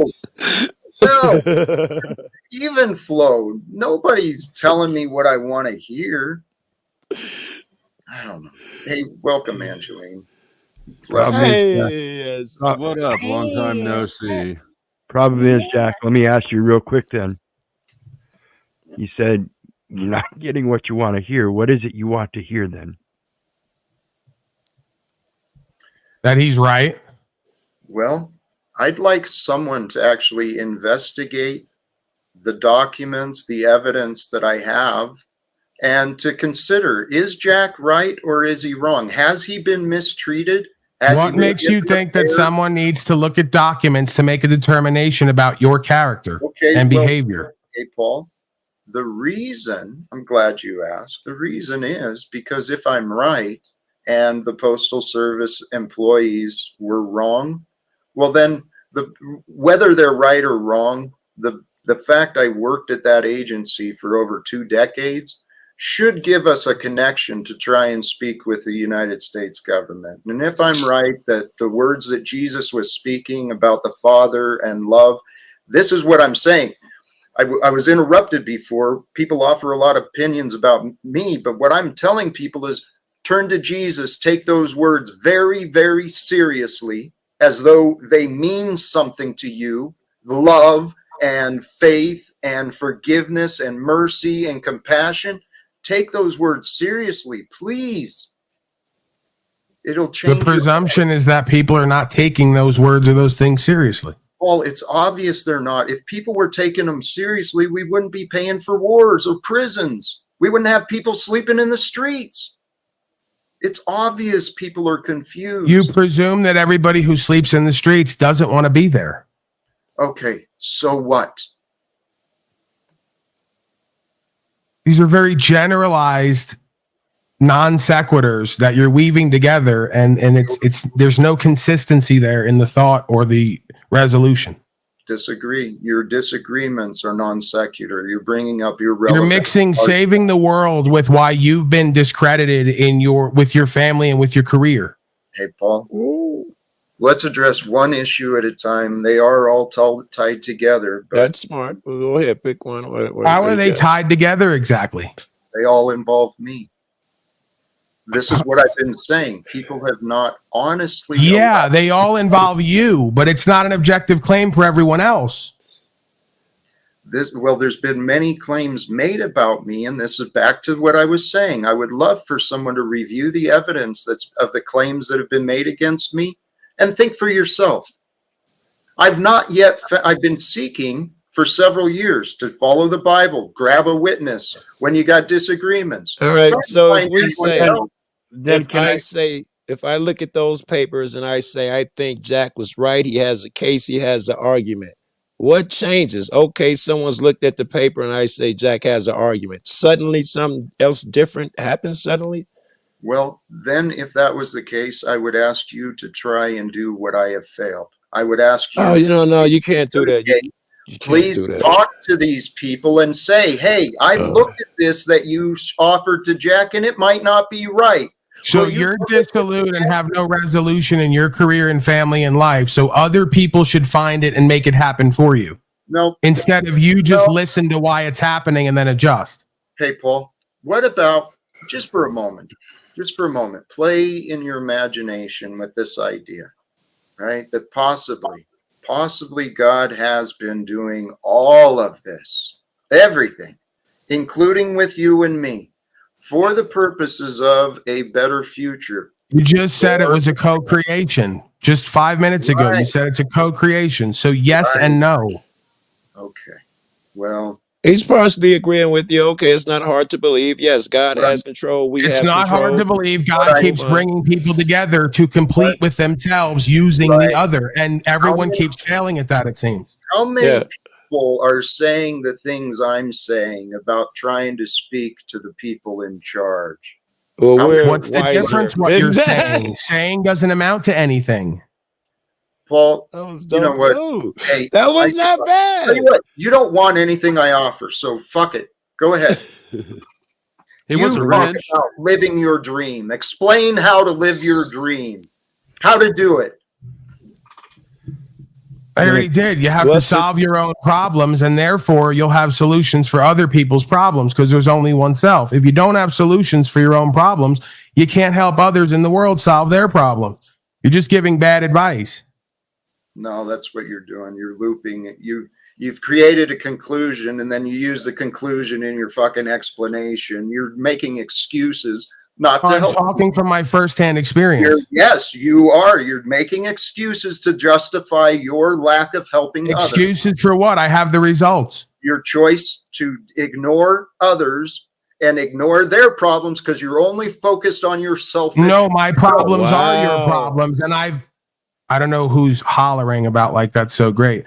Speaker 6: Even Flo. Nobody's telling me what I want to hear. I don't know. Hey, welcome, Angeline. Bless you.
Speaker 10: Hey, yes.
Speaker 8: What up? Long time no see.
Speaker 1: Problem is, Jack, let me ask you real quick then. You said you're not getting what you want to hear. What is it you want to hear then?
Speaker 5: That he's right.
Speaker 6: Well, I'd like someone to actually investigate the documents, the evidence that I have, and to consider, is Jack right or is he wrong? Has he been mistreated?
Speaker 5: What makes you think that someone needs to look at documents to make a determination about your character and behavior?
Speaker 6: Okay, Paul. The reason, I'm glad you asked, the reason is because if I'm right and the Postal Service employees were wrong, well then, whether they're right or wrong, the fact I worked at that agency for over 2 decades should give us a connection to try and speak with the United States government. And if I'm right that the words that Jesus was speaking about the Father and love, this is what I'm saying. I was interrupted before. People offer a lot of opinions about me, but what I'm telling people is turn to Jesus, take those words very, very seriously as though they mean something to you. Love and faith and forgiveness and mercy and compassion. Take those words seriously, please. It'll change.
Speaker 5: The presumption is that people are not taking those words or those things seriously.
Speaker 6: Well, it's obvious they're not. If people were taking them seriously, we wouldn't be paying for wars or prisons. We wouldn't have people sleeping in the streets. It's obvious people are confused.
Speaker 5: You presume that everybody who sleeps in the streets doesn't want to be there.
Speaker 6: Okay, so what?
Speaker 5: These are very generalized non sequiturs that you're weaving together, and it's there's no consistency there in the thought or the resolution.
Speaker 6: Disagree. Your disagreements are non sequitur. You're bringing up irrelevant.
Speaker 5: You're mixing saving the world with why you've been discredited with your family and with your career.
Speaker 6: Hey, Paul. Let's address one issue at a time. They are all tied together.
Speaker 10: That's smart. Well, go ahead, pick one.
Speaker 5: How are they tied together exactly?
Speaker 6: They all involve me. This is what I've been saying. People have not honestly.
Speaker 5: Yeah, they all involve you, but it's not an objective claim for everyone else.
Speaker 6: There's been many claims made about me, and this is back to what I was saying. I would love for someone to review the evidence that's of the claims that have been made against me and think for yourself. I've been seeking for several years to follow the Bible, grab a witness when you got disagreements.
Speaker 10: All right, so if we
Speaker 1: Then
Speaker 10: if I look at those papers and I say, I think Jack was right, he has a case, he has an argument. What changes? Okay, someone's looked at the paper and I say Jack has an argument. Suddenly something else different happens suddenly?
Speaker 6: Well, then if that was the case, I would ask you to try and do what I have failed. I would ask you.
Speaker 10: Oh, no, you can't do that.
Speaker 6: Please talk to these people and say, hey, I've looked at this that you offered to Jack and it might not be right.
Speaker 5: So you're dissolute and have no resolution in your career and family and life. So other people should find it and make it happen for you.
Speaker 6: No.
Speaker 5: Instead of you just listen to why it's happening and then adjust.
Speaker 6: Hey, Paul, what about just for a moment, play in your imagination with this idea, right? That possibly God has been doing all of this, everything, including with you and me, for the purposes of a better future.
Speaker 5: You just said it was a co-creation. Just 5 minutes ago, you said it's a co-creation. So yes and no.
Speaker 6: Okay. Well,
Speaker 10: he's partially agreeing with you. Okay, it's not hard to believe. Yes, God has control.
Speaker 5: It's not hard to believe. God keeps bringing people together to complete with themselves using the other, and everyone keeps failing at that, it seems.
Speaker 6: How many people are saying the things I'm saying about trying to speak to the people in charge?
Speaker 10: Well,
Speaker 5: what's the difference? What you're saying? Saying doesn't amount to anything.
Speaker 6: Paul,
Speaker 10: that was
Speaker 6: you know what? Hey,
Speaker 10: that was not bad.
Speaker 6: Tell you what, you don't want anything I offer, so fuck it. Go ahead.
Speaker 8: He wants revenge.
Speaker 6: About living your dream. Explain how to live your dream. How to do it.
Speaker 5: I already did. You have to solve your own problems, and therefore you'll have solutions for other people's problems because there's only oneself. If you don't have solutions for your own problems, you can't help others in the world solve their problems. You're just giving bad advice.
Speaker 6: No, that's what you're doing. You're looping it. You've created a conclusion, and then you use the conclusion in your fucking explanation. You're making excuses not to help.
Speaker 5: I'm talking from my firsthand experience.
Speaker 6: Yes, you are. You're making excuses to justify your lack of helping others.
Speaker 5: Excuses for what? I have the results.
Speaker 6: Your choice to ignore others and ignore their problems because you're only focused on yourself.
Speaker 5: No, my problems are your problems, and I don't know who's hollering about like that's so great.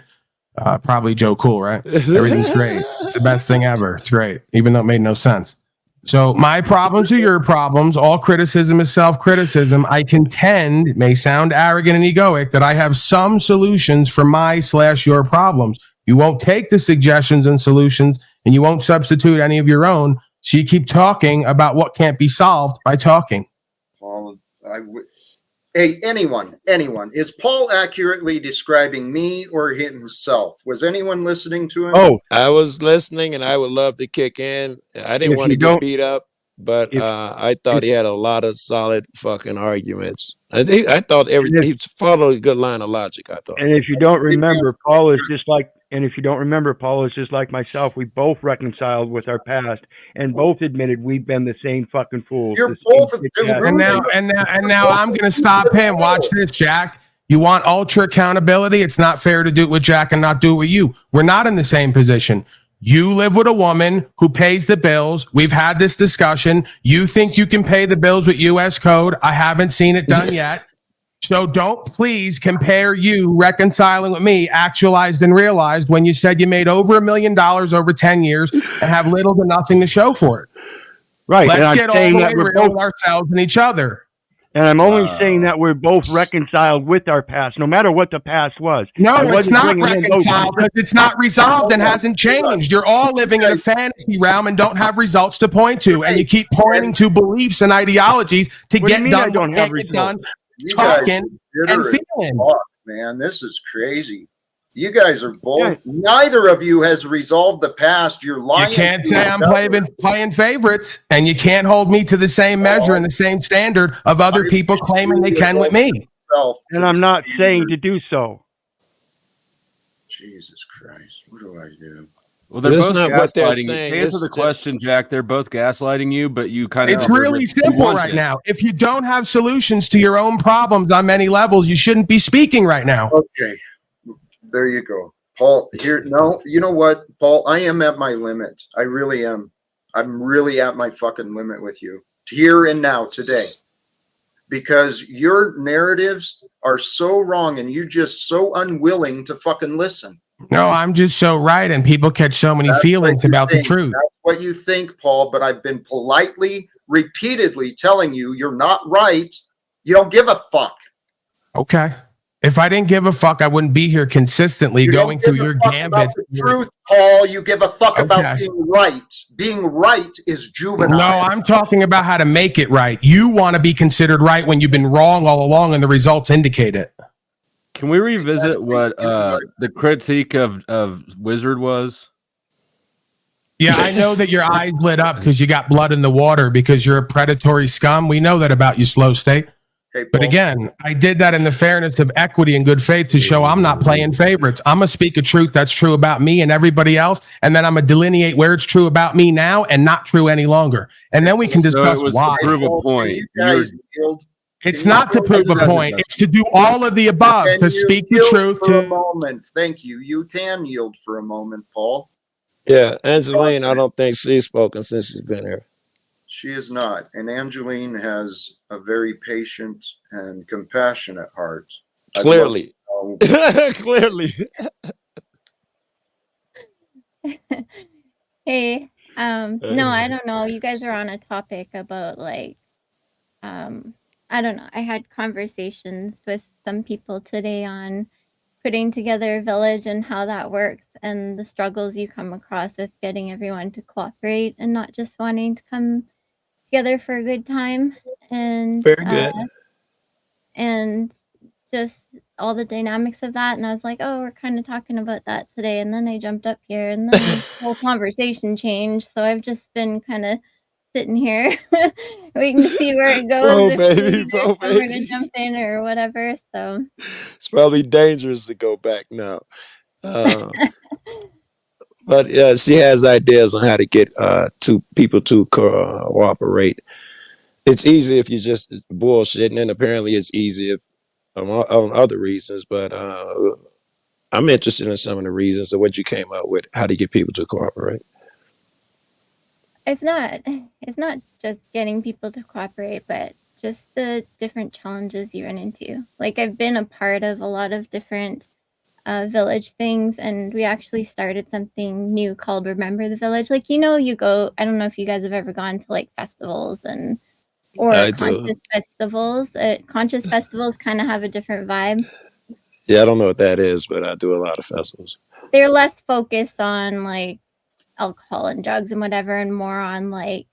Speaker 5: Probably Joe Cool, right? Everything's great. It's the best thing ever. It's great, even though it made no sense. So my problems are your problems. All criticism is self-criticism. I contend, it may sound arrogant and egoic, that I have some solutions for my/your problems. You won't take the suggestions and solutions, and you won't substitute any of your own. So you keep talking about what can't be solved by talking.
Speaker 6: Paul, hey, anyone, is Paul accurately describing me or himself? Was anyone listening to him?
Speaker 10: Oh, I was listening, and I would love to kick in. I didn't want to get beat up, but I thought he had a lot of solid fucking arguments. I thought he followed a good line of logic, I thought.
Speaker 1: And if you don't remember, Paul is just like myself. We both reconciled with our past and both admitted we've been the same fucking fools.
Speaker 6: You're both
Speaker 5: and now I'm going to stop him. Watch this, Jack. You want ultra accountability? It's not fair to do it with Jack and not do it with you. We're not in the same position. You live with a woman who pays the bills. We've had this discussion. You think you can pay the bills with US code. I haven't seen it done yet. So don't please compare you reconciling with me, actualized and realized, when you said you made over $1 million over 10 years and have little to nothing to show for it.
Speaker 1: Right.
Speaker 5: Let's get all the way real with ourselves and each other.
Speaker 1: And I'm only saying that we're both reconciled with our past, no matter what the past was.
Speaker 5: No, it's not reconciled because it's not resolved and hasn't changed. You're all living in a fantasy realm and don't have results to point to. And you keep pointing to beliefs and ideologies to get done what can't get done. Talking and feeling.
Speaker 6: Man, this is crazy. You guys are both. Neither of you has resolved the past. You're lying.
Speaker 5: You can't say I'm playing favorites, and you can't hold me to the same measure and the same standard of other people claiming they can with me.
Speaker 1: And I'm not saying to do so.
Speaker 6: Jesus Christ, what do I do?
Speaker 8: Well, they're both not what they're saying. To answer the question, Jack, they're both gaslighting you, but you kind of.
Speaker 5: It's really simple right now. If you don't have solutions to your own problems on many levels, you shouldn't be speaking right now.
Speaker 6: Okay, there you go, Paul. Here, no, you know what, Paul? I am at my limit. I really am. I'm really at my fucking limit with you here and now today, because your narratives are so wrong and you're just so unwilling to fucking listen.
Speaker 5: No, I'm just so right, and people catch so many feelings about the truth.
Speaker 6: That's what you think, Paul, but I've been politely, repeatedly telling you you're not right. You don't give a fuck.
Speaker 5: Okay. If I didn't give a fuck, I wouldn't be here consistently going through your gambits.
Speaker 6: The truth, Paul. You give a fuck
Speaker 5: Okay.
Speaker 6: about being right. Being right is juvenile.
Speaker 5: No, I'm talking about how to make it right. You want to be considered right when you've been wrong all along, and the results indicate it.
Speaker 8: Can we revisit what the critique of Wizard was?
Speaker 5: Yeah, I know that your eyes lit up because you got blood in the water because you're a predatory scum. We know that about you, Slow State.
Speaker 6: Hey,
Speaker 5: But again, I did that in the fairness of equity and good faith to show I'm not playing favorites. I'm going to speak a truth that's true about me and everybody else, and then I'm going to delineate where it's true about me now and not true any longer. And then we can discuss why.
Speaker 8: To prove a point.
Speaker 5: It's not to prove a point. It's to do all of the above, to speak the truth.
Speaker 6: For a moment. Thank you. You can yield for a moment, Paul.
Speaker 10: Yeah, Angeline, I don't think she's spoken since she's been here.
Speaker 6: She is not. And Angeline has a very patient and compassionate heart.
Speaker 10: Clearly. Clearly.
Speaker 12: Hey, no, I don't know. You guys are on a topic about like, I don't know. I had conversations with some people today on putting together a village and how that works and the struggles you come across with getting everyone to cooperate and not just wanting to come together for a good time. And
Speaker 10: very good.
Speaker 12: And just all the dynamics of that. And I was like, oh, we're kind of talking about that today. And then I jumped up here and then the whole conversation changed. So I've just been kind of sitting here waiting to see where it goes.
Speaker 10: Bro,
Speaker 12: We're gonna jump in or whatever. So
Speaker 10: it's probably dangerous to go back now. But she has ideas on how to get two people to cooperate. It's easy if you just bullshitting, and apparently it's easy on other reasons. But I'm interested in some of the reasons of what you came up with, how to get people to cooperate.
Speaker 12: it's not just getting people to cooperate, but just the different challenges you run into. Like I've been a part of a lot of different village things, and we actually started something new called Remember the Village. Like, you go, I don't know if you guys have ever gone to like festivals or conscious festivals. Conscious festivals kind of have a different vibe.
Speaker 10: Yeah, I don't know what that is, but I do a lot of festivals.
Speaker 12: They're less focused on like alcohol and drugs and whatever, and more on like,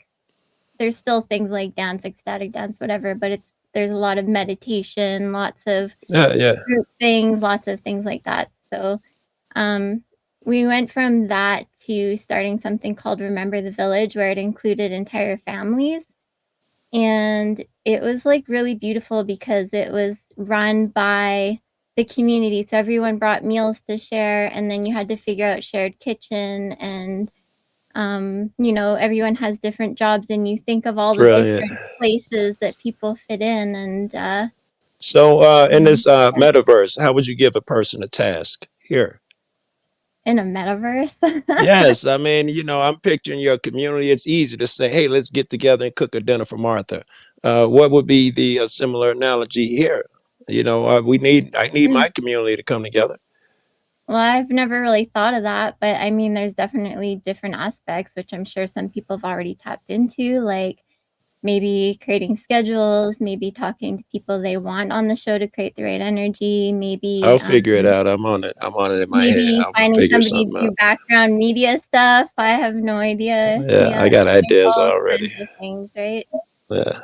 Speaker 12: there's still things like dance, ecstatic dance, whatever, but there's a lot of meditation, lots of group things, lots of things like that. So we went from that to starting something called Remember the Village, where it included entire families. And it was like really beautiful because it was run by the community. So everyone brought meals to share, and then you had to figure out shared kitchen, and everyone has different jobs, and you think of all the different places that people fit in. And
Speaker 10: so in this metaverse, how would you give a person a task here?
Speaker 12: In a metaverse?
Speaker 10: Yes, I mean, I'm picturing your community. It's easy to say, hey, let's get together and cook a dinner for Martha. What would be the similar analogy here? I need my community to come together.
Speaker 12: Well, I've never really thought of that, but I mean, there's definitely different aspects, which I'm sure some people have already tapped into, like maybe creating schedules, maybe talking to people they want on the show to create the right energy. Maybe
Speaker 10: I'll figure it out. I'm on it in my head.
Speaker 12: Maybe
Speaker 10: I'll
Speaker 12: finding
Speaker 10: figure
Speaker 12: somebody to
Speaker 10: something
Speaker 12: do
Speaker 10: out.
Speaker 12: background media stuff. I have no idea.
Speaker 10: Yeah, I got ideas
Speaker 12: all
Speaker 10: already.
Speaker 12: kinds of things, right?
Speaker 10: Yeah.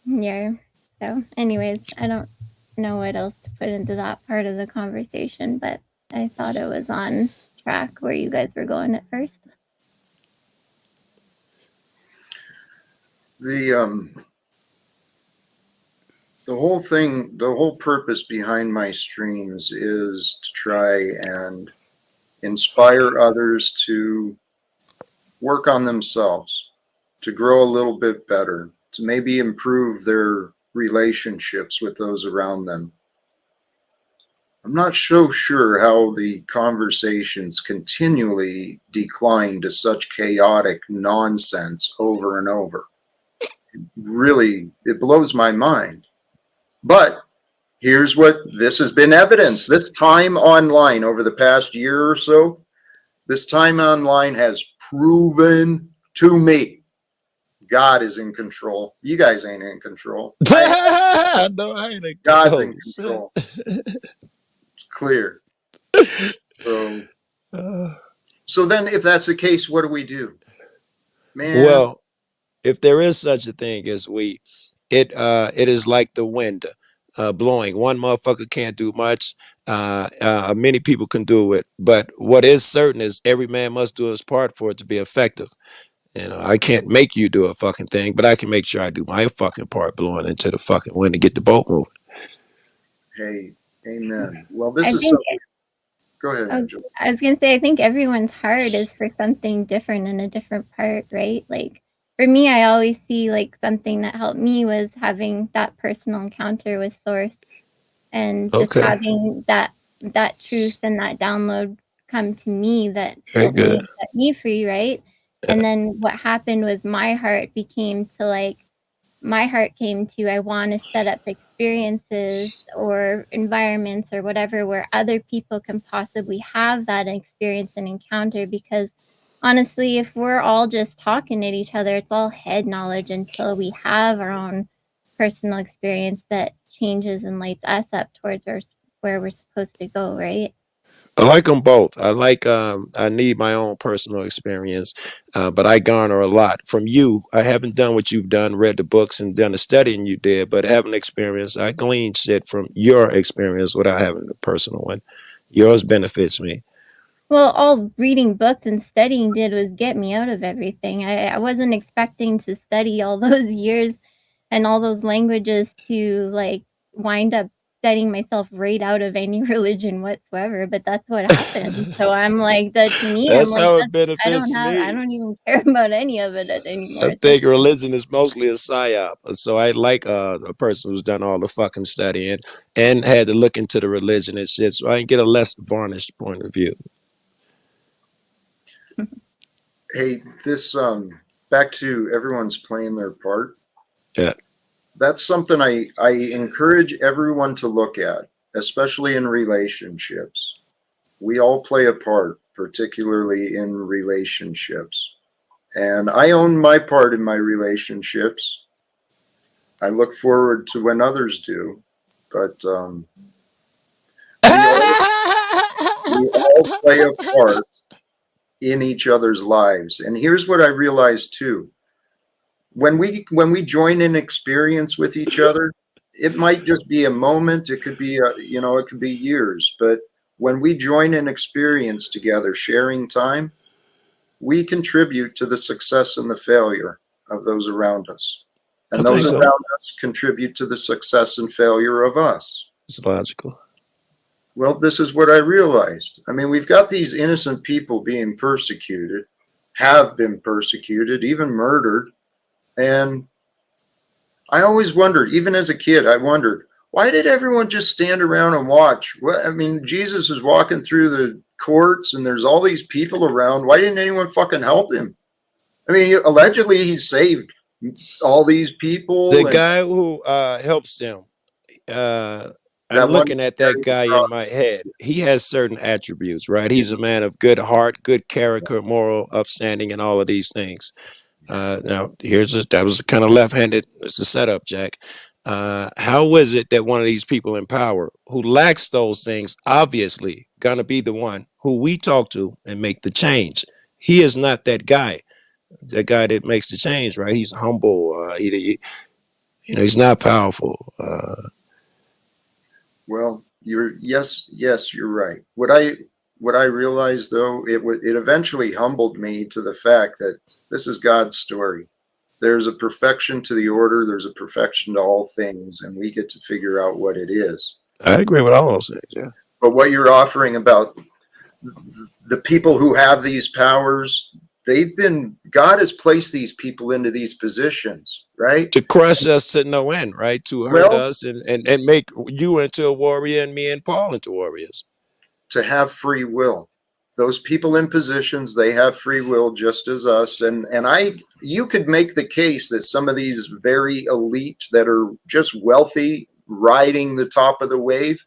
Speaker 12: Yeah. So, anyways, I don't know what else to put into that part of the conversation, but I thought it was on track where you guys were going at first.
Speaker 6: The whole thing, the whole purpose behind my streams is to try and inspire others to work on themselves, to grow a little bit better, to maybe improve their relationships with those around them. I'm not so sure how the conversations continually decline to such chaotic nonsense over and over. Really, it blows my mind. But here's what this has been evidence. This time online over the past year or so, this time online has proven to me, God is in control. You guys ain't in control.
Speaker 10: No, I ain't in
Speaker 6: God's in
Speaker 10: control.
Speaker 6: control. It's clear. So then, if that's the case, what do we do, man?
Speaker 10: Well, if there is such a thing as it is like the wind blowing. One motherfucker can't do much. Many people can do it, but what is certain is every man must do his part for it to be effective. You know, I can't make you do a fucking thing, but I can make sure I do my fucking part blowing into the fucking wind to get the boat moving.
Speaker 6: Hey, amen. Well, this
Speaker 12: I
Speaker 6: is
Speaker 12: think-
Speaker 6: something. Go ahead, Angela.
Speaker 12: I was gonna say, I think everyone's heart is for something different in a different part, right? Like for me, I always see like something that helped me was having that personal encounter with Source, and just
Speaker 10: Okay.
Speaker 12: having that truth and that download come to me that
Speaker 10: Very
Speaker 12: helped me
Speaker 10: good.
Speaker 12: set me free, right? And then what happened was my heart became to like, my heart came to, I want to set up experiences or environments or whatever where other people can possibly have that experience and encounter. Because honestly, if we're all just talking at each other, it's all head knowledge until we have our own personal experience that changes and lights us up towards where we're supposed to go, right?
Speaker 10: I like them both. I like I need my own personal experience, but I garner a lot from you. I haven't done what you've done, read the books and done the studying you did, but having experience, I glean shit from your experience without having a personal one. Yours benefits me.
Speaker 12: Well, all reading books and studying did was get me out of everything. I wasn't expecting to study all those years and all those languages to like wind up studying myself right out of any religion whatsoever, but that's what happened. So I'm like, that to me, I'm
Speaker 10: That's
Speaker 12: like,
Speaker 10: how it
Speaker 12: I
Speaker 10: benefits
Speaker 12: I
Speaker 10: me.
Speaker 12: don't even care about any of it anymore.
Speaker 10: I think religion is mostly a psyop. So I like a person who's done all the fucking studying and had to look into the religion and shit, so I can get a less varnished point of view.
Speaker 6: Hey, this back to everyone's playing their part.
Speaker 10: Yeah.
Speaker 6: That's something I encourage everyone to look at, especially in relationships. We all play a part, particularly in relationships. And I own my part in my relationships. I look forward to when others do, but we all play a part in each other's lives. And here's what I realized too. When we join in experience with each other, it might just be a moment. It could be, it could be years. But when we join in experience together, sharing time, we contribute to the success and the failure of those around us. And those around us contribute to the success and failure of us.
Speaker 10: It's logical.
Speaker 6: Well, this is what I realized. I mean, we've got these innocent people being persecuted, have been persecuted, even murdered. And I always wondered, even as a kid, I wondered, why did everyone just stand around and watch? I mean, Jesus is walking through the courts and there's all these people around. Why didn't anyone fucking help him? I mean, allegedly he saved all these people.
Speaker 10: The guy who helps them, I'm looking at that guy in my head. He has certain attributes, right? He's a man of good heart, good character, moral upstanding, and all of these things. Now, that was kind of left-handed. It's a setup, Jack. How is it that one of these people in power who lacks those things, obviously, gonna be the one who we talk to and make the change? He is not that guy. The guy that makes the change, right? He's humble. He's not powerful.
Speaker 6: Well, yes, you're right. What I realized though, it eventually humbled me to the fact that this is God's story. There's a perfection to the order. There's a perfection to all things, and we get to figure out what it is.
Speaker 10: I agree with all those things. Yeah.
Speaker 6: But what you're offering about the people who have these powers, God has placed these people into these positions, right?
Speaker 10: To crush us to no end, right? To hurt us and make you into a warrior and me and Paul into warriors.
Speaker 6: To have free will. Those people in positions, they have free will just as us. And you could make the case that some of these very elite that are just wealthy, riding the top of the wave,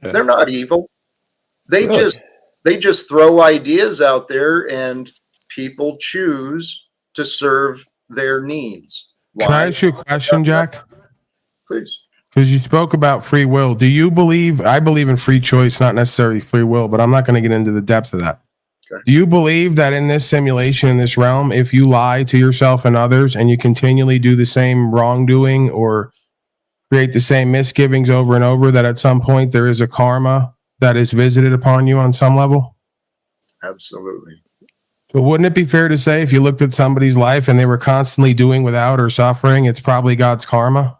Speaker 6: they're not evil. They just throw ideas out there and people choose to serve their needs.
Speaker 5: Can I ask you a question, Jack?
Speaker 6: Please.
Speaker 5: Because you spoke about free will. Do you believe, I believe in free choice, not necessarily free will, but I'm not going to get into the depth of that.
Speaker 6: Okay.
Speaker 5: Do you believe that in this simulation, in this realm, if you lie to yourself and others and you continually do the same wrongdoing or create the same misgivings over and over, that at some point there is a karma that is visited upon you on some level?
Speaker 6: Absolutely.
Speaker 5: So wouldn't it be fair to say if you looked at somebody's life and they were constantly doing without or suffering, it's probably God's karma?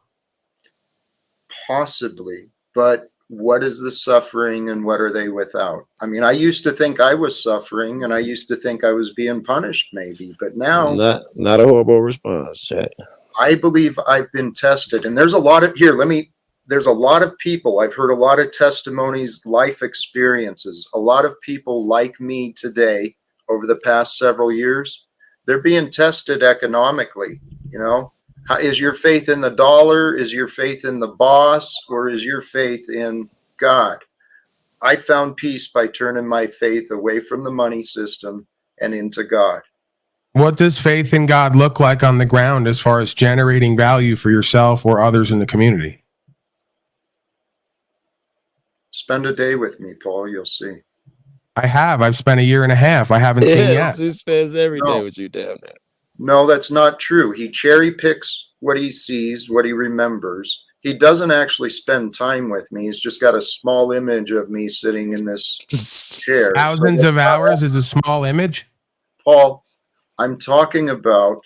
Speaker 6: Possibly, but what is the suffering and what are they without? I mean, I used to think I was suffering and I used to think I was being punished maybe, but now
Speaker 10: not a horrible response, Jack.
Speaker 6: I believe I've been tested, and there's a lot of there's a lot of people. I've heard a lot of testimonies, life experiences, a lot of people like me today over the past several years. They're being tested economically, you know. Is your faith in the dollar? Is your faith in the boss? Or is your faith in God? I found peace by turning my faith away from the money system and into God.
Speaker 5: What does faith in God look like on the ground as far as generating value for yourself or others in the community?
Speaker 6: Spend a day with me, Paul. You'll see.
Speaker 5: I have. I've spent a year and a half. I haven't seen yet.
Speaker 10: He spends every day with you down there.
Speaker 6: No, that's not true. He cherry picks what he sees, what he remembers. He doesn't actually spend time with me. He's just got a small image of me sitting in this chair.
Speaker 5: Thousands of hours is a small image?
Speaker 6: Paul, I'm talking about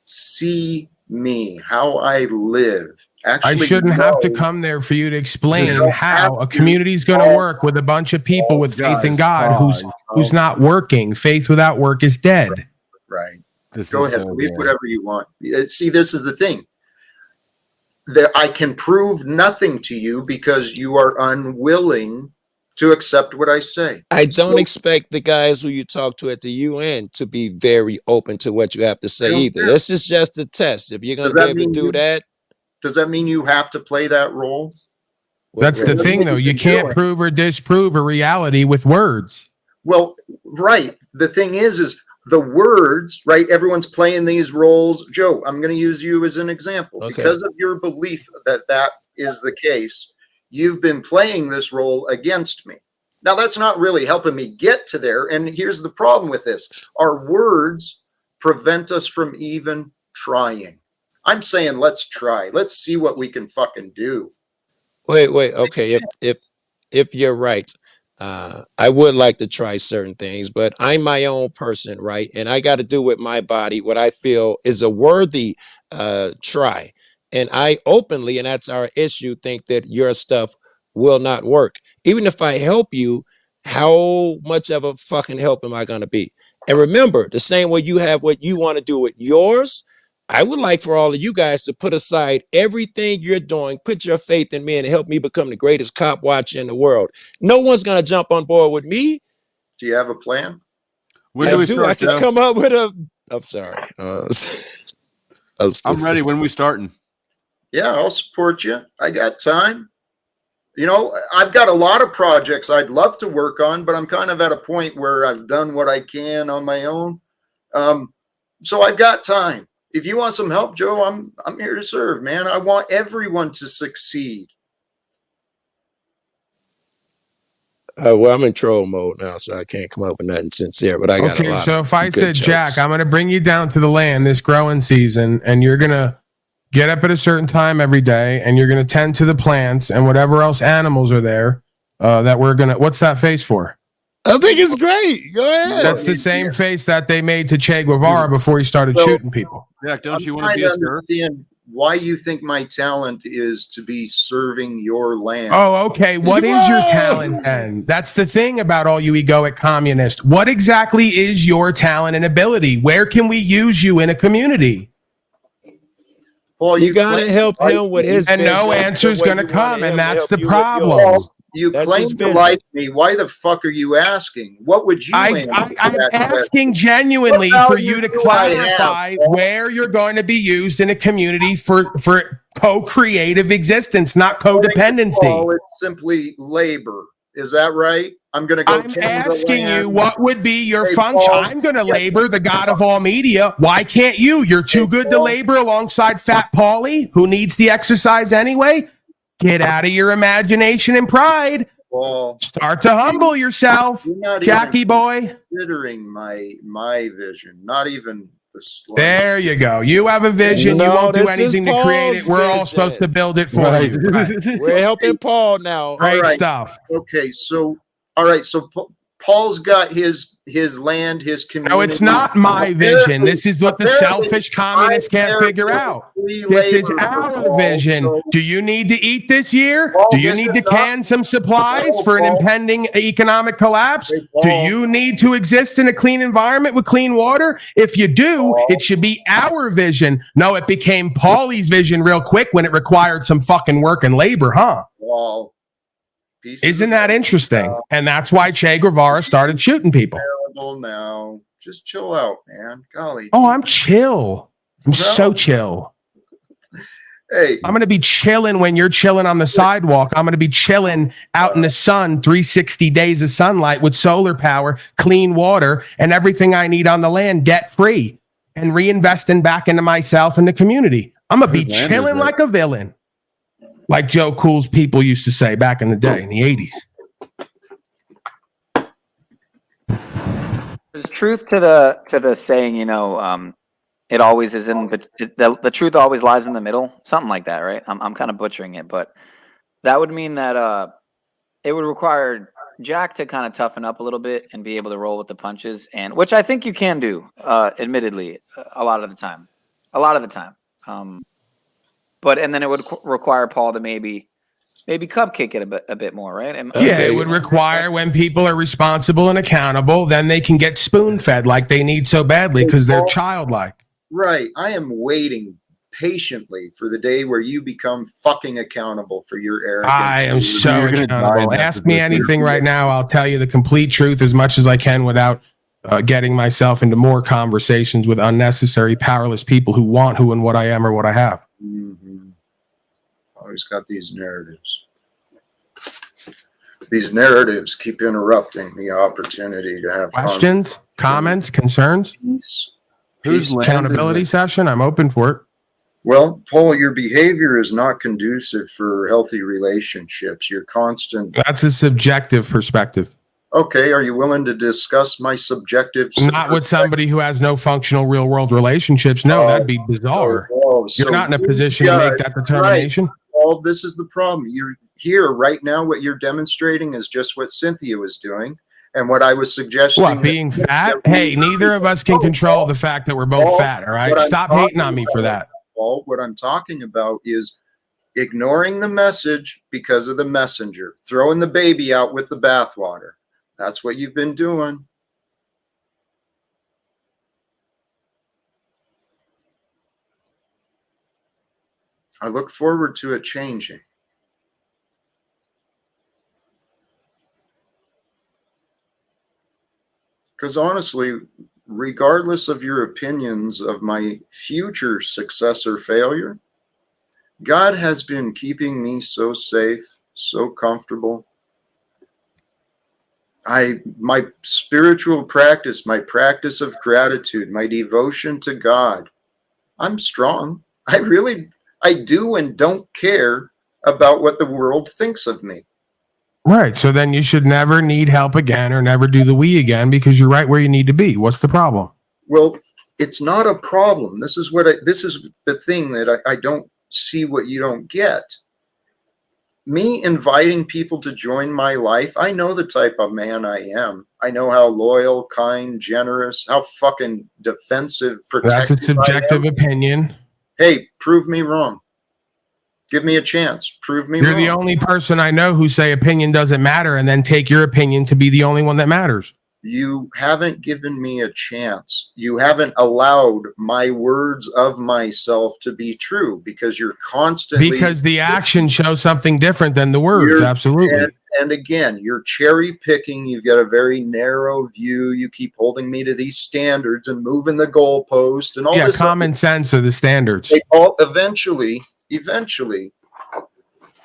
Speaker 6: see me, how I live. Actually,
Speaker 5: I shouldn't have to come there for you to explain how a community is going to work with a bunch of people with faith in God who's not working. Faith without work is dead.
Speaker 6: Right. Go ahead, believe whatever you want. See, this is the thing. I can prove nothing to you because you are unwilling to accept what I say.
Speaker 10: I don't expect the guys who you talk to at the UN to be very open to what you have to say either. This is just a test. If you're going to be able to do that.
Speaker 6: Does that mean you have to play that role?
Speaker 5: That's the thing, though. You can't prove or disprove a reality with words.
Speaker 6: Well, right. The thing is the words, right? Everyone's playing these roles. Joe, I'm going to use you as an example. Okay. Because of your belief that that is the case, you've been playing this role against me. Now, that's not really helping me get to there. And here's the problem with this. Our words prevent us from even trying. I'm saying, let's try. Let's see what we can fucking do.
Speaker 10: Wait. Okay. If you're right, I would like to try certain things, but I'm my own person, right? And I got to do with my body what I feel is a worthy try. And I openly, and that's our issue, think that your stuff will not work. Even if I help you, how much of a fucking help am I going to be? And remember, the same way you have what you want to do with yours, I would like for all of you guys to put aside everything you're doing, put your faith in me and help me become the greatest cop watcher in the world. No one's going to jump on board with me.
Speaker 6: Do you have a plan?
Speaker 10: I can come up with a... I'm sorry.
Speaker 8: I'm ready. When we starting?
Speaker 6: Yeah, I'll support you. I got time. You know, I've got a lot of projects I'd love to work on, but I'm kind of at a point where I've done what I can on my own. So I've got time. If you want some help, Joe, I'm here to serve, man. I want everyone to succeed.
Speaker 10: Well, I'm in troll mode now, so I can't come up with nothing sincere, but I got a lot.
Speaker 5: So if I said,
Speaker 10: jokes.
Speaker 5: Jack, I'm going to bring you down to the land this growing season, and you're going to get up at a certain time every day, and you're going to tend to the plants and whatever else animals are there that we're going to, what's that face for?
Speaker 10: I think it's great. Go ahead.
Speaker 5: That's the same face that they made to Che Guevara before he started shooting people.
Speaker 8: Jack, don't you want to be a sir?
Speaker 6: Understand why you think my talent is to be serving your land.
Speaker 5: Oh, okay. What is your talent then? That's the thing about all you egoic communists. What exactly is your talent and ability? Where can we use you in a community?
Speaker 6: Well,
Speaker 10: you gotta help him with his
Speaker 5: and no answer's gonna come, and that's the problem.
Speaker 6: You claim to like me. Why the fuck are you asking? What would you? I'm
Speaker 5: asking genuinely for you to clarify where you're going to be used in a community for co-creative existence, not codependency.
Speaker 6: It's simply labor. Is that right? I'm going to go.
Speaker 5: I'm asking you, what would be your
Speaker 6: Hey,
Speaker 5: function?
Speaker 6: Paul.
Speaker 5: I'm going to labor, the god of all media. Why can't you? You're too good to
Speaker 6: Paul.
Speaker 5: labor alongside Fat Paulie, who needs the exercise anyway. Get out of your imagination and pride.
Speaker 6: Paul,
Speaker 5: Start to humble yourself,
Speaker 6: you're not
Speaker 5: Jackie
Speaker 6: even
Speaker 5: boy.
Speaker 6: considering my vision, not even the slightest.
Speaker 5: There you go. You have a vision. You
Speaker 10: No,
Speaker 5: won't do
Speaker 10: this is
Speaker 5: anything to create it.
Speaker 10: Paul's
Speaker 5: We're all
Speaker 10: vision.
Speaker 5: supposed to build it for
Speaker 8: Right.
Speaker 5: you. Right.
Speaker 10: We're helping Paul now.
Speaker 5: Great
Speaker 6: All right.
Speaker 5: stuff.
Speaker 6: Okay, so all right, so Paul's got his land, his community.
Speaker 5: No, it's not my vision. This is what the selfish communists can't figure out. This is our vision. Do you need to eat this year? Do you need to can some supplies for an impending economic collapse? Do you need to exist in a clean environment with clean water? If you do, it should be our vision. No, it became Paulie's vision real quick when it required some fucking work and labor, huh?
Speaker 6: Well,
Speaker 5: isn't that interesting? And that's why Che Guevara started shooting people.
Speaker 6: Now, just chill out, man. Golly.
Speaker 5: Oh, I'm chill. I'm so chill.
Speaker 6: Hey,
Speaker 5: I'm going to be chilling when you're chilling on the sidewalk. I'm going to be chilling out in the sun, 360 days of sunlight with solar power, clean water, and everything I need on the land debt free, and reinvesting back into myself and the community. I'm going to be chilling like a villain, like Joe Cool's people used to say back in the day in the 80s.
Speaker 11: There's truth to the saying, you know, it always is in, but the truth always lies in the middle. Something like that, right? I'm kind of butchering it, but that would mean that it would require Jack to kind of toughen up a little bit and be able to roll with the punches, and which I think you can do, admittedly, a lot of the time. But and then it would require Paul to maybe cupcake it a bit more, right?
Speaker 5: Yeah, it would require when people are responsible and accountable, then they can get spoon-fed like they need so badly because they're childlike.
Speaker 6: right. I am waiting patiently for the day where you become fucking accountable for your arrogance.
Speaker 5: I am so
Speaker 8: You're gonna
Speaker 5: accountable.
Speaker 8: die in
Speaker 5: Ask
Speaker 8: that
Speaker 5: me
Speaker 8: position.
Speaker 5: anything right now. I'll tell you the complete truth as much as I can without getting myself into more conversations with unnecessary, powerless people who want who and what I am or what I have.
Speaker 6: Mhm. Always got these narratives. These narratives keep interrupting the opportunity to have
Speaker 5: Questions, comments, concerns?
Speaker 6: peace.
Speaker 8: Whose land is
Speaker 5: Accountability
Speaker 8: it?
Speaker 5: session? I'm open for it.
Speaker 6: Well, Paul, your behavior is not conducive for healthy relationships. You're constant.
Speaker 5: That's a subjective perspective.
Speaker 6: Okay, are you willing to discuss my subjective?
Speaker 5: Not with somebody who has no functional real world relationships. No, that'd be bizarre. You're not in a position to make that determination.
Speaker 6: Right. Well, this is the problem. You're here right now. What you're demonstrating is just what Cynthia was doing and what I was suggesting.
Speaker 5: What, being fat? Hey, neither of us can control the fact that we're both fat, all right? Stop hating on me for that.
Speaker 6: Paul, what I'm talking about is ignoring the message because of the messenger, throwing the baby out with the bathwater. That's what you've been doing. I look forward to it changing. Because honestly, regardless of your opinions of my future success or failure, God has been keeping me so safe, so comfortable. My spiritual practice, my practice of gratitude, my devotion to God, I'm strong. I do and don't care about what the world thinks of me.
Speaker 5: Right. So then you should never need help again or never do the we again because you're right where you need to be. What's the problem?
Speaker 6: Well, it's not a problem. This is the thing that I don't see what you don't get. Me inviting people to join my life, I know the type of man I am. I know how loyal, kind, generous, how fucking defensive, protective.
Speaker 5: That's a subjective opinion.
Speaker 6: Hey, prove me wrong. Give me a chance. Prove me
Speaker 5: You're
Speaker 6: wrong.
Speaker 5: the only person I know who say opinion doesn't matter and then take your opinion to be the only one that matters.
Speaker 6: You haven't given me a chance. You haven't allowed my words of myself to be true because you're constantly...
Speaker 5: Because the action shows something different than the words. Absolutely.
Speaker 6: And again, you're cherry picking. You've got a very narrow view. You keep holding me to these standards and moving the goalpost and all this.
Speaker 5: Yeah, common sense are the standards.
Speaker 6: Eventually,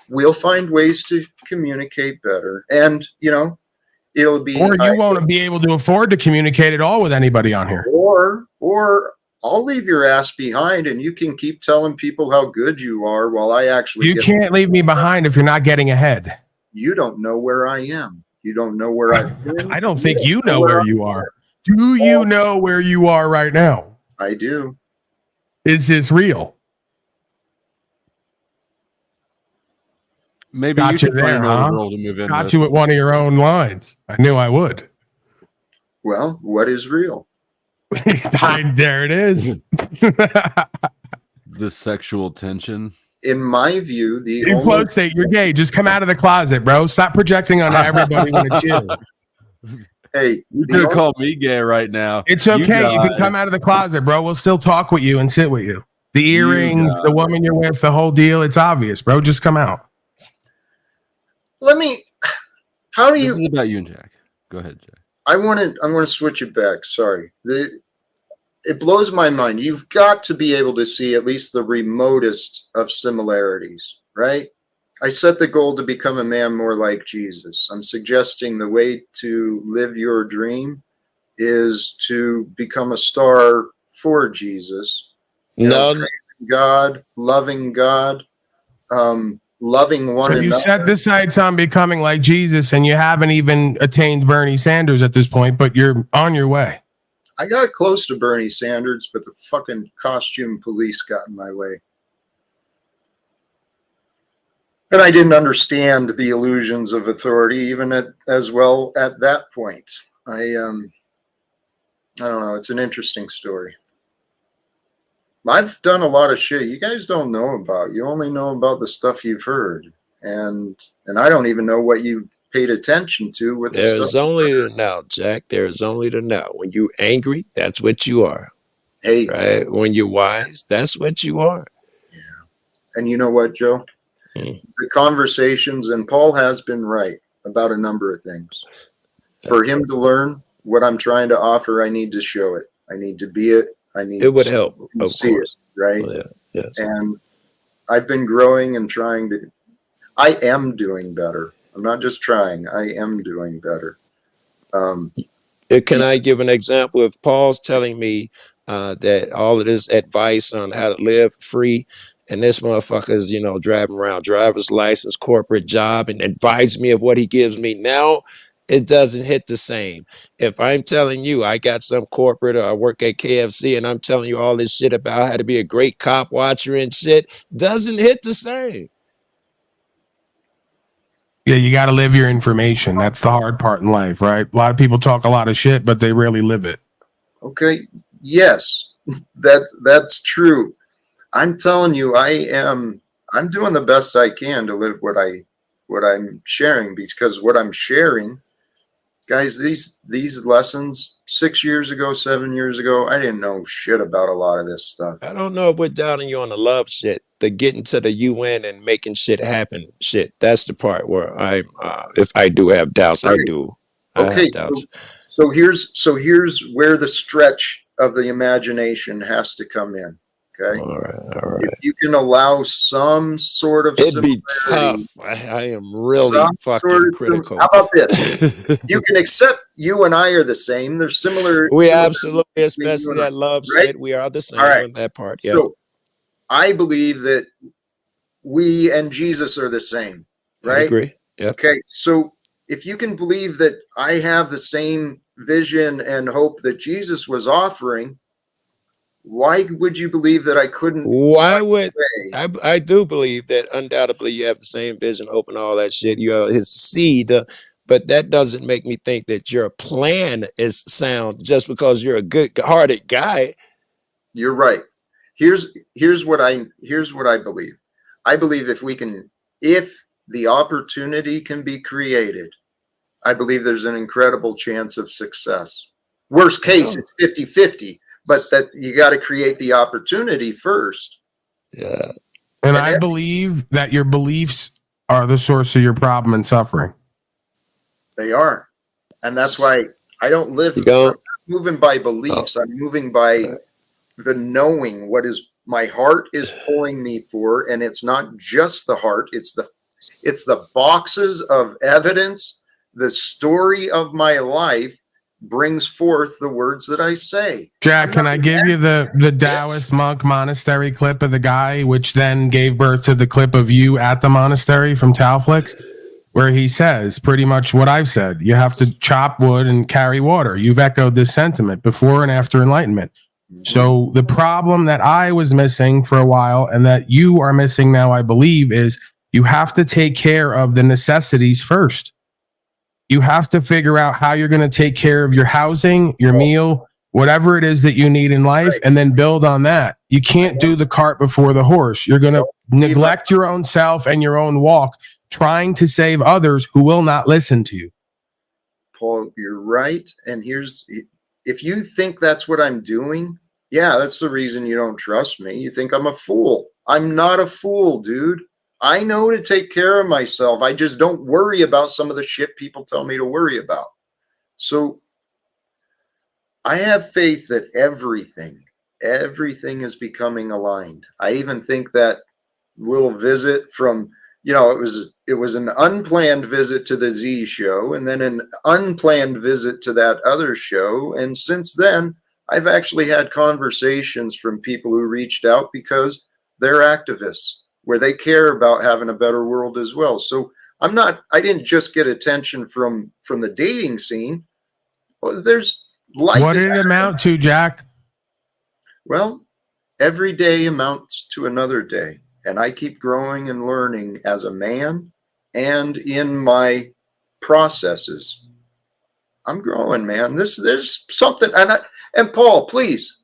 Speaker 6: we'll find ways to communicate better. And, you know, it'll be,
Speaker 5: or you won't be able to afford to communicate at all with anybody on here.
Speaker 6: Or I'll leave your ass behind and you can keep telling people how good you are while I actually
Speaker 5: You can't leave me behind if you're not getting ahead.
Speaker 6: You don't know where I am. You don't know where I've been.
Speaker 5: I don't think you know where you are. Do you know where you are right now?
Speaker 6: I do.
Speaker 5: Is this real?
Speaker 8: Maybe
Speaker 5: Got
Speaker 8: you
Speaker 5: you
Speaker 8: should find
Speaker 5: there,
Speaker 8: another
Speaker 5: huh?
Speaker 8: girl to move in
Speaker 5: Got
Speaker 8: with.
Speaker 5: you with one of your own lines. I knew I would.
Speaker 6: Well, what is real?
Speaker 5: There it is.
Speaker 8: The sexual tension.
Speaker 6: In my view, the
Speaker 5: In flow state, you're gay. Just come out of the closet, bro. Stop projecting onto everybody when it's you.
Speaker 6: Hey,
Speaker 8: you could call me gay right now.
Speaker 5: It's okay. You can come out of the closet, bro. We'll still talk with you and sit with you. The earrings, the woman you're with, the whole deal. It's obvious, bro. Just come out.
Speaker 6: How do you?
Speaker 8: This is about you and Jack. Go ahead, Jack.
Speaker 6: I'm going to switch it back. Sorry. It blows my mind. You've got to be able to see at least the remotest of similarities, right? I set the goal to become a man more like Jesus. I'm suggesting the way to live your dream is to become a star for Jesus. Praising God, loving loving one
Speaker 5: So
Speaker 6: another.
Speaker 5: you set the sights on becoming like Jesus, and you haven't even attained Bernie Sanders at this point, but you're on your way.
Speaker 6: I got close to Bernie Sanders, but the fucking costume police got in my way. And I didn't understand the illusions of authority even as well at that point. I don't know. It's an interesting story. I've done a lot of shit you guys don't know about. You only know about the stuff you've heard. And I don't even know what you've paid attention to with the
Speaker 10: There's
Speaker 6: stuff.
Speaker 10: only the now, Jack. There's only the now. When you're angry, that's what you are.
Speaker 6: Hey.
Speaker 10: Right? When you're wise, that's what you are.
Speaker 6: Yeah. And you know what, Joe? The conversations, and Paul has been right about a number of things. For him to learn what I'm trying to offer, I need to show it. I need to be it.
Speaker 10: It would help, of
Speaker 6: see
Speaker 10: course.
Speaker 6: it, right?
Speaker 10: Yeah, yes.
Speaker 6: And I've been growing and trying to. I am doing better. I'm not just trying. I am doing better.
Speaker 10: Can I give an example? If Paul's telling me that all of this advice on how to live free, and this motherfucker's, driving around, driver's license, corporate job, and advise me of what he gives me now, it doesn't hit the same. If I'm telling you I got some corporate or I work at KFC and I'm telling you all this shit about how to be a great cop watcher and shit, doesn't hit the same.
Speaker 5: Yeah, you got to live your information. That's the hard part in life, right? A lot of people talk a lot of shit, but they rarely live it.
Speaker 6: Okay. Yes, that's true. I'm telling you, I'm doing the best I can to live what I'm sharing, because what I'm sharing, guys, these lessons 6 years ago, 7 years ago, I didn't know shit about a lot of this stuff.
Speaker 10: I don't know if we're doubting you on the love shit, the getting to the UN and making shit happen shit. That's the part where I'm, if I do have doubts, I do.
Speaker 6: Okay, so here's where the stretch of the imagination has to come in. Okay.
Speaker 10: All right.
Speaker 6: If you can allow some sort of
Speaker 10: it'd be
Speaker 6: similarity,
Speaker 10: tough. I am really fucking critical.
Speaker 6: How about this? You can accept you and I are the same. There's similar.
Speaker 10: We absolutely, especially that love shit. We are the same on that part. Yeah.
Speaker 6: So I believe that we and Jesus are the same. Right.
Speaker 10: I agree. Yeah.
Speaker 6: Okay. So if you can believe that I have the same vision and hope that Jesus was offering, why would you believe that I couldn't?
Speaker 10: Why would I do believe that undoubtedly you have the same vision, hope, and all that shit. You are his seed, but that doesn't make me think that your plan is sound just because you're a good-hearted guy.
Speaker 6: You're right. Here's what I believe. I believe if the opportunity can be created, I believe there's an incredible chance of success. Worst case, it's 50-50. But that you got to create the opportunity first.
Speaker 10: Yeah.
Speaker 5: And I believe that your beliefs are the source of your problem and suffering.
Speaker 6: They are. And that's why I don't live moving by beliefs. I'm moving by the knowing what is my heart is pulling me for. And it's not just the heart. It's the boxes of evidence the story of my life brings forth the words that I say.
Speaker 5: Jack, can I give you the Taoist monk monastery clip of the guy, which then gave birth to the clip of you at the monastery from Taoflix, where he says pretty much what I've said. You have to chop wood and carry water. You've echoed this sentiment before and after enlightenment. So the problem that I was missing for a while and that you are missing now, I believe, is you have to take care of the necessities first. You have to figure out how you're going to take care of your housing, your meal, whatever it is that you need in life, and then build on that. You can't do the cart before the horse. You're going to neglect your own self and your own walk, trying to save others who will not listen to you.
Speaker 6: Paul, you're right. And if you think that's what I'm doing, yeah, that's the reason you don't trust me. You think I'm a fool. I'm not a fool, dude. I know to take care of myself. I just don't worry about some of the shit people tell me to worry about. So I have faith that everything is becoming aligned. I even think that little visit from, it was an unplanned visit to the Z show and then an unplanned visit to that other show. And since then, I've actually had conversations from people who reached out because they're activists, where they care about having a better world as well. So I didn't just get attention from the dating scene. Well, there's life.
Speaker 5: What did it amount to, Jack?
Speaker 6: Well, every day amounts to another day. And I keep growing and learning as a man and in my processes. I'm growing, man. There's something. And Paul, please,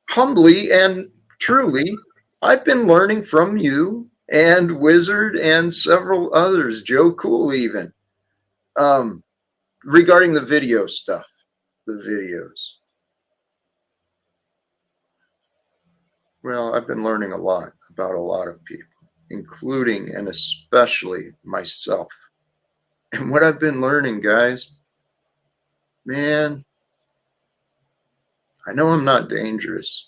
Speaker 6: humbly and truly, I've been learning from you and Wizard and several others, Joe Cool even, regarding the video stuff, the videos. Well, I've been learning a lot about a lot of people, including and especially myself. And what I've been learning, guys, man, I know I'm not dangerous.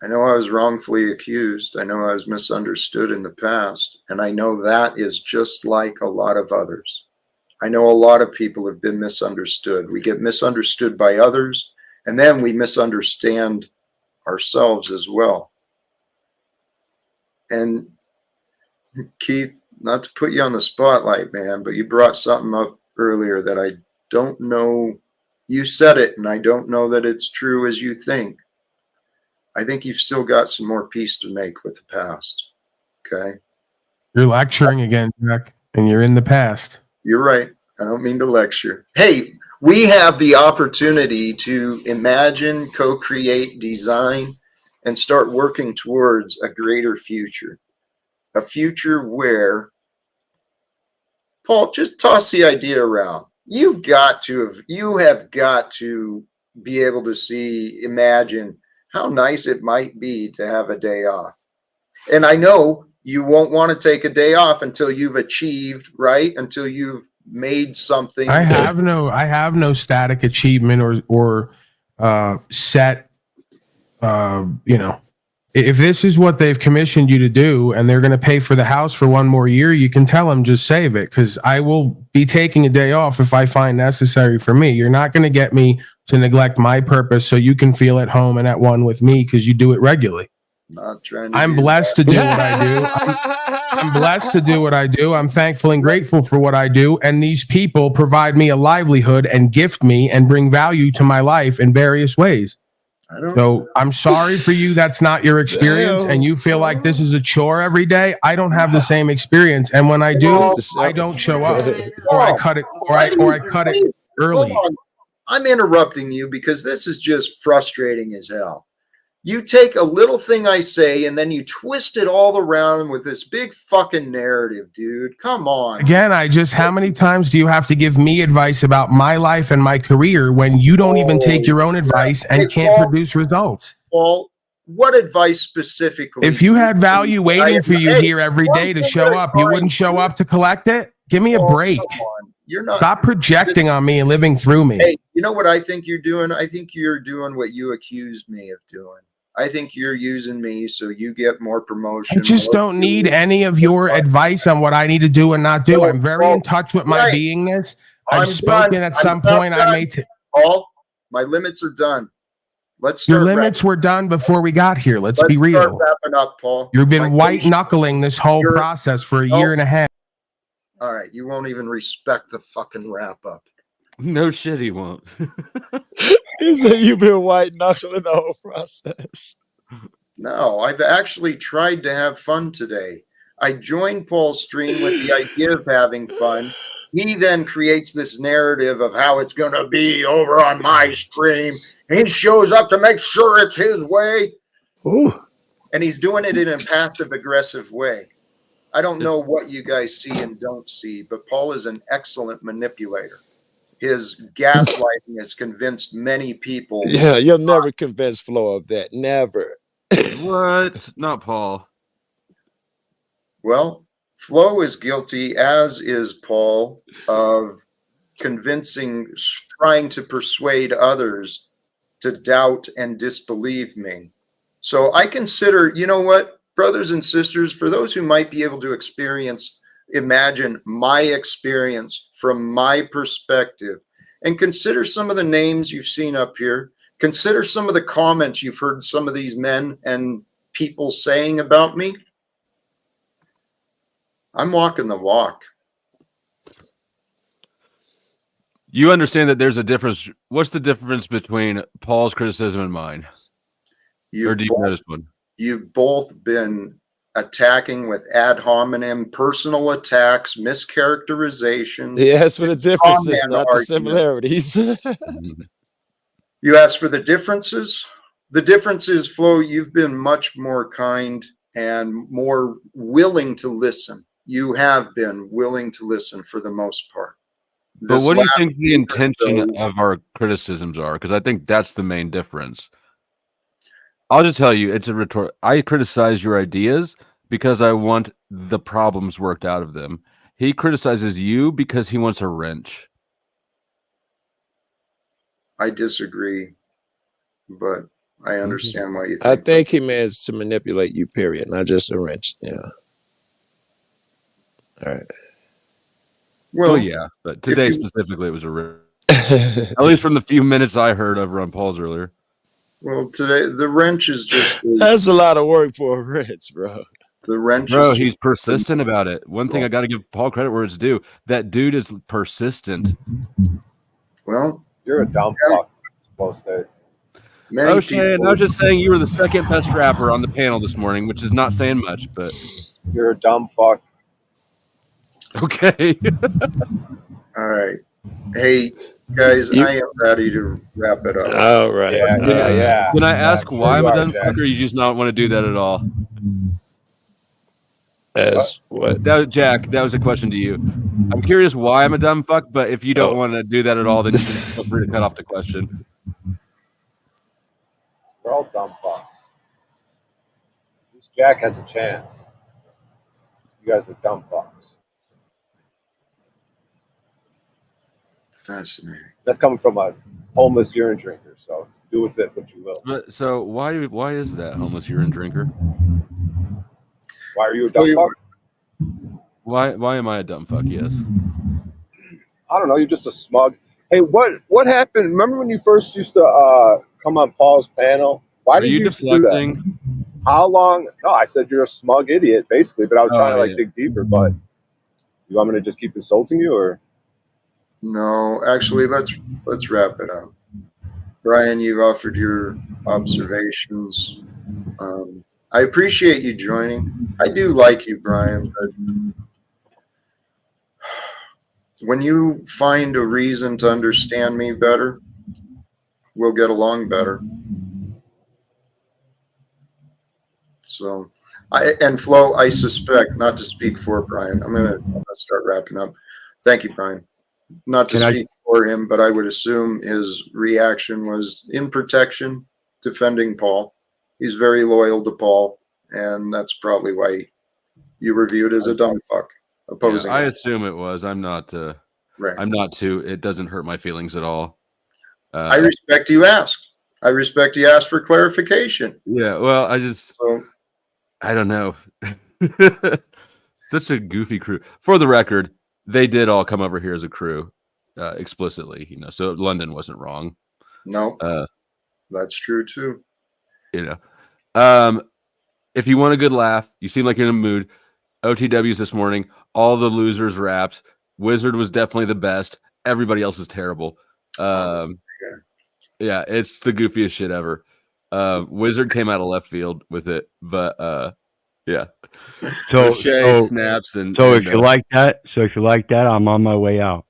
Speaker 6: I know I was wrongfully accused. I know I was misunderstood in the past. And I know that is just like a lot of others. I know a lot of people have been misunderstood. We get misunderstood by others, and then we misunderstand ourselves as well. And Keith, not to put you on the spotlight, man, but you brought something up earlier that I don't know. You said it, and I don't know that it's true as you think. I think you've still got some more peace to make with the past. Okay.
Speaker 5: You're lecturing again, Jack, and you're in the past.
Speaker 6: You're right. I don't mean to lecture. Hey, we have the opportunity to imagine, co-create, design, and start working towards a greater future. A future where, Paul, just toss the idea around. You have got to be able to imagine how nice it might be to have a day off. And I know you won't want to take a day off until you've achieved, right? Until you've made something.
Speaker 5: I have no static achievement or set, if this is what they've commissioned you to do and they're going to pay for the house for one more year, you can tell them just save it, because I will be taking a day off if I find necessary for me. You're not going to get me to neglect my purpose so you can feel at home and at one with me because you do it regularly.
Speaker 6: Not trying to
Speaker 5: I'm blessed to do what I do. I'm blessed to do what I do. I'm thankful and grateful for what I do. And these people provide me a livelihood and gift me and bring value to my life in various ways. So I'm sorry for you. That's not your experience. And you feel like this is a chore every day. I don't have the same experience. And when I do, I don't show up, or I cut it, or I cut it early.
Speaker 6: I'm interrupting you because this is just frustrating as hell. You take a little thing I say and then you twist it all around with this big fucking narrative, dude. Come on.
Speaker 5: Again, how many times do you have to give me advice about my life and my career when you don't even take your own advice and can't produce results?
Speaker 6: Well, what advice specifically?
Speaker 5: If you had value waiting for you here every day to show up, you wouldn't show up to collect it? Give me a break.
Speaker 6: You're not.
Speaker 5: Stop projecting on me and living through me.
Speaker 6: Hey, you know what I think you're doing? I think you're doing what you accused me of doing. I think you're using me so you get more promotion.
Speaker 5: I just don't need any of your advice on what I need to do and not do. I'm very in touch with my beingness. I've spoken at some point. I may
Speaker 6: Paul, my limits are done. Let's start.
Speaker 5: Your limits were done before we got here. Let's be
Speaker 6: start
Speaker 5: real.
Speaker 6: wrapping up, Paul.
Speaker 5: You've been white knuckling this whole process for a year and a half.
Speaker 6: All right, you won't even respect the fucking wrap up.
Speaker 8: No shit, he won't.
Speaker 10: He said you've been white knuckling the whole process.
Speaker 6: No, I've actually tried to have fun today. I joined Paul's stream with the idea of having fun. He then creates this narrative of how it's going to be over on my stream. He shows up to make sure it's his way.
Speaker 10: Ooh.
Speaker 6: And he's doing it in a passive-aggressive way. I don't know what you guys see and don't see, but Paul is an excellent manipulator. His gaslighting has convinced many people.
Speaker 10: Yeah, you'll never convince Flo of that. Never.
Speaker 8: What? Not Paul.
Speaker 6: Well, Flo is guilty, as is Paul, of trying to persuade others to doubt and disbelieve me. So I consider, you know what, brothers and sisters, for those who might be able to imagine my experience from my perspective, and consider some of the names you've seen up here. Consider some of the comments you've heard some of these men and people saying about me. I'm walking the walk.
Speaker 8: You understand that there's a difference. What's the difference between Paul's criticism and mine? Or do you notice one?
Speaker 6: You've both been attacking with ad hominem, personal attacks, mischaracterizations.
Speaker 10: He asked for the differences, not the similarities.
Speaker 6: You asked for the differences? The differences, Flo, you've been much more kind and more willing to listen. You have been willing to listen for the most part.
Speaker 8: But what do you think the intention of our criticisms are? Because I think that's the main difference. I'll just tell you, it's a retort. I criticize your ideas because I want the problems worked out of them. He criticizes you because he wants a wrench.
Speaker 6: I disagree, but I understand what you think.
Speaker 10: I think he meant to manipulate you, period, not just a wrench. Yeah. All right.
Speaker 8: Well, yeah, but today specifically it was a wrench. At least from the few minutes I heard of Ron Paul's earlier.
Speaker 6: Well, today the wrench is just
Speaker 10: that's a lot of work for a wrench, bro.
Speaker 6: The wrench,
Speaker 8: bro, he's persistent about it. One thing I got to give Paul credit where it's due. That dude is persistent.
Speaker 6: Well,
Speaker 13: you're a dumb fuck. Supposed to.
Speaker 8: Oh, Shane, I was just saying you were the second best rapper on the panel this morning, which is not saying much, but
Speaker 13: you're a dumb fuck.
Speaker 8: Okay.
Speaker 6: All right. Hey, guys, I am ready to wrap it up.
Speaker 10: All right.
Speaker 13: Yeah.
Speaker 8: Can I ask why I'm a dumb fuck, or you just not want to do that at all?
Speaker 10: As what?
Speaker 8: Jack, that was a question to you. I'm curious why I'm a dumb fuck, but if you don't want to do that at all, then you can feel free to cut off the question.
Speaker 13: We're all dumb fucks. At least Jack has a chance. You guys are dumb fucks.
Speaker 6: Fascinating.
Speaker 13: That's coming from a homeless urine drinker, so do with it what you will.
Speaker 8: But, so why is that homeless urine drinker?
Speaker 13: Why are you a dumb fuck?
Speaker 8: Why am I a dumb fuck? Yes.
Speaker 13: I don't know. You're just a smug. Hey, what happened? Remember when you first used to come on Paul's panel? Why did you do that? How long? No, I said you're a smug idiot, basically. But I was trying to dig deeper. But you want me to just keep insulting you, or?
Speaker 6: No, actually, let's wrap it up. Brian, you've offered your observations. I appreciate you joining. I do like you, Brian, but when you find a reason to understand me better, we'll get along better. So, and Flo, I suspect, not to speak for Brian, I'm gonna start wrapping up. Thank you, Brian. Not to speak for him, but I would assume his reaction was in protection, defending Paul. He's very loyal to Paul, and that's probably why you were viewed as a dumb fuck. Opposing.
Speaker 8: Yeah, I assume it was. I'm not.
Speaker 6: Right.
Speaker 8: I'm not too. It doesn't hurt my feelings at all.
Speaker 6: I respect you asked. I respect he asked for clarification.
Speaker 8: Yeah, well,
Speaker 6: So,
Speaker 8: I don't know. Such a goofy crew. For the record, they did all come over here as a crew, explicitly, so London wasn't wrong.
Speaker 6: no, that's true too.
Speaker 8: If you want a good laugh, you seem like you're in a mood. OTWs this morning, all the losers raps. Wizard was definitely the best. Everybody else is terrible. Yeah, it's the goofiest shit ever. Wizard came out of left field with it, but yeah.
Speaker 1: So
Speaker 8: snaps and
Speaker 1: if you like that, I'm on my way out.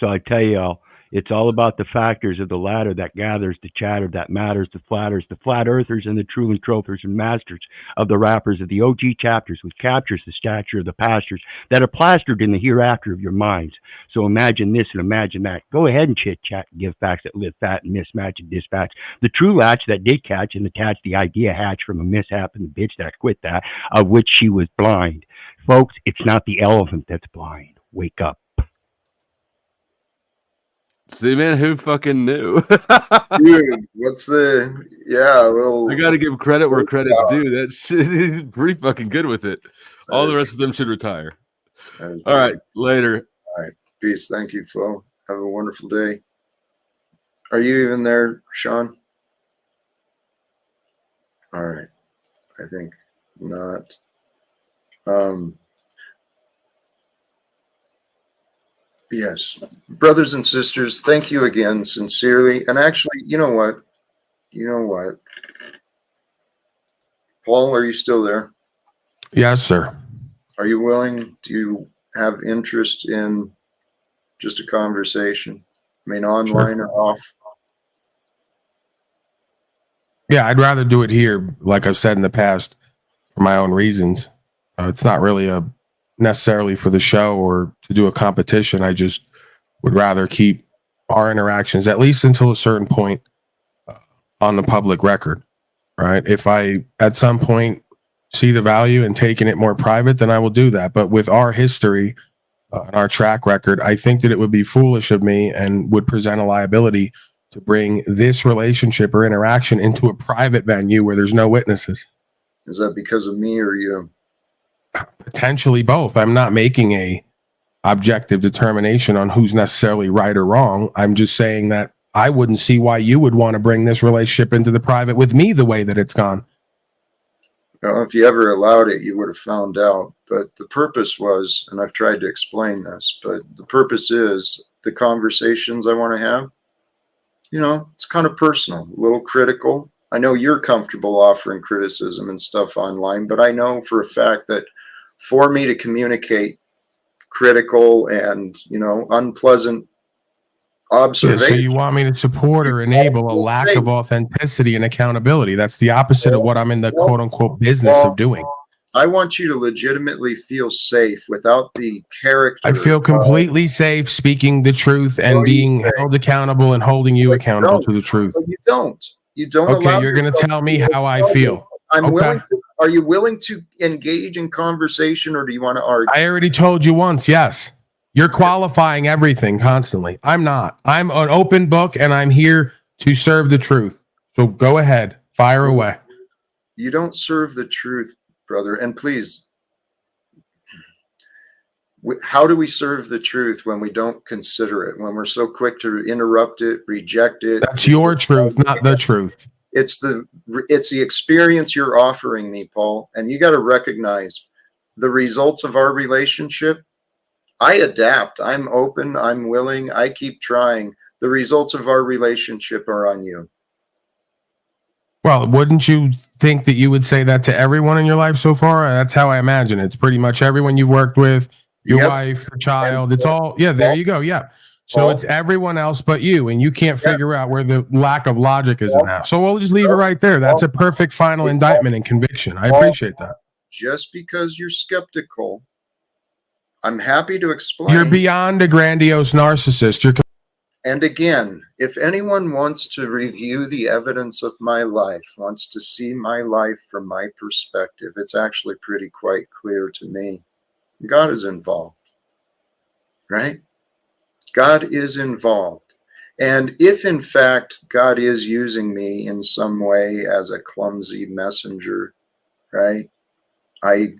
Speaker 1: So I tell y'all, it's all about the factors of the ladder that gathers, the chatter that matters, the flatters, the flat earthers, and the true entropers and masters of the rappers of the OG chapters, which captures the stature of the pastures that are plastered in the hereafter of your minds. So imagine this and imagine that. Go ahead and chit chat and give facts that live fat and mismatch and dispatch. The true latch that did catch and attach the idea hatch from a mishap and the bitch that quit that, of which she was blind. Folks, it's not the elephant that's blind. Wake up.
Speaker 8: See, man, who fucking knew?
Speaker 6: Dude, well,
Speaker 8: I got to give credit where credit's due. That shit, he's pretty fucking good with it. All the rest of them should retire. All right, later.
Speaker 6: All right, peace. Thank you, Flo. Have a wonderful day. Are you even there, Sean? All right, I think not. Yes, brothers and sisters, thank you again, sincerely. And actually, you know what? Paul, are you still there?
Speaker 5: Yes, sir.
Speaker 6: Are you willing? Do you have interest in just a conversation? I mean, online or off?
Speaker 5: Yeah, I'd rather do it here, like I've said in the past, for my own reasons. It's not really necessarily for the show or to do a competition. I just would rather keep our interactions, at least until a certain point, on the public record, right? If I, at some point, see the value in taking it more private, then I will do that. But with our history and our track record, I think that it would be foolish of me and would present a liability to bring this relationship or interaction into a private venue where there's no witnesses.
Speaker 6: Is that because of me or you?
Speaker 5: Potentially both. I'm not making a objective determination on who's necessarily right or wrong. I'm just saying that I wouldn't see why you would want to bring this relationship into the private with me the way that it's gone.
Speaker 6: Well, if you ever allowed it, you would have found out. But the purpose was, and I've tried to explain this, but the purpose is the conversations I want to have, it's kind of personal, a little critical. I know you're comfortable offering criticism and stuff online, but I know for a fact that for me to communicate critical and, unpleasant observations.
Speaker 5: Yeah, so you want me to support or enable a lack of authenticity and accountability? That's the opposite of what I'm in the quote unquote business of doing.
Speaker 6: I want you to legitimately feel safe without the character.
Speaker 5: I feel completely safe speaking the truth and being held accountable and holding you accountable to the truth.
Speaker 6: But you don't. You don't.
Speaker 5: Okay, you're going to tell me how I feel.
Speaker 6: I'm willing to. Are you willing to engage in conversation, or do you want to argue?
Speaker 5: I already told you once. Yes, you're qualifying everything constantly. I'm not. I'm an open book, and I'm here to serve the truth. So go ahead, fire away.
Speaker 6: You don't serve the truth, brother. And please, how do we serve the truth when we don't consider it? When we're so quick to interrupt it, reject it?
Speaker 5: That's your truth, not the truth.
Speaker 6: It's the experience you're offering me, Paul. And you got to recognize the results of our relationship. I adapt. I'm open. I'm willing. I keep trying. The results of our relationship are on you.
Speaker 5: Well, wouldn't you think that you would say that to everyone in your life so far? That's how I imagine it. It's pretty much everyone you've worked with, your wife, your child. It's all, there you go. Yeah. So it's everyone else but you, and you can't figure out where the lack of logic is in that. So we'll just leave it right there. That's a perfect final indictment and conviction. I appreciate that.
Speaker 6: Just because you're skeptical, I'm happy to explain.
Speaker 5: You're beyond a grandiose narcissist.
Speaker 6: And again, if anyone wants to review the evidence of my life, wants to see my life from my perspective, it's actually pretty quite clear to me. God is involved, right? God is involved. And if in fact God is using me in some way as a clumsy messenger, right? I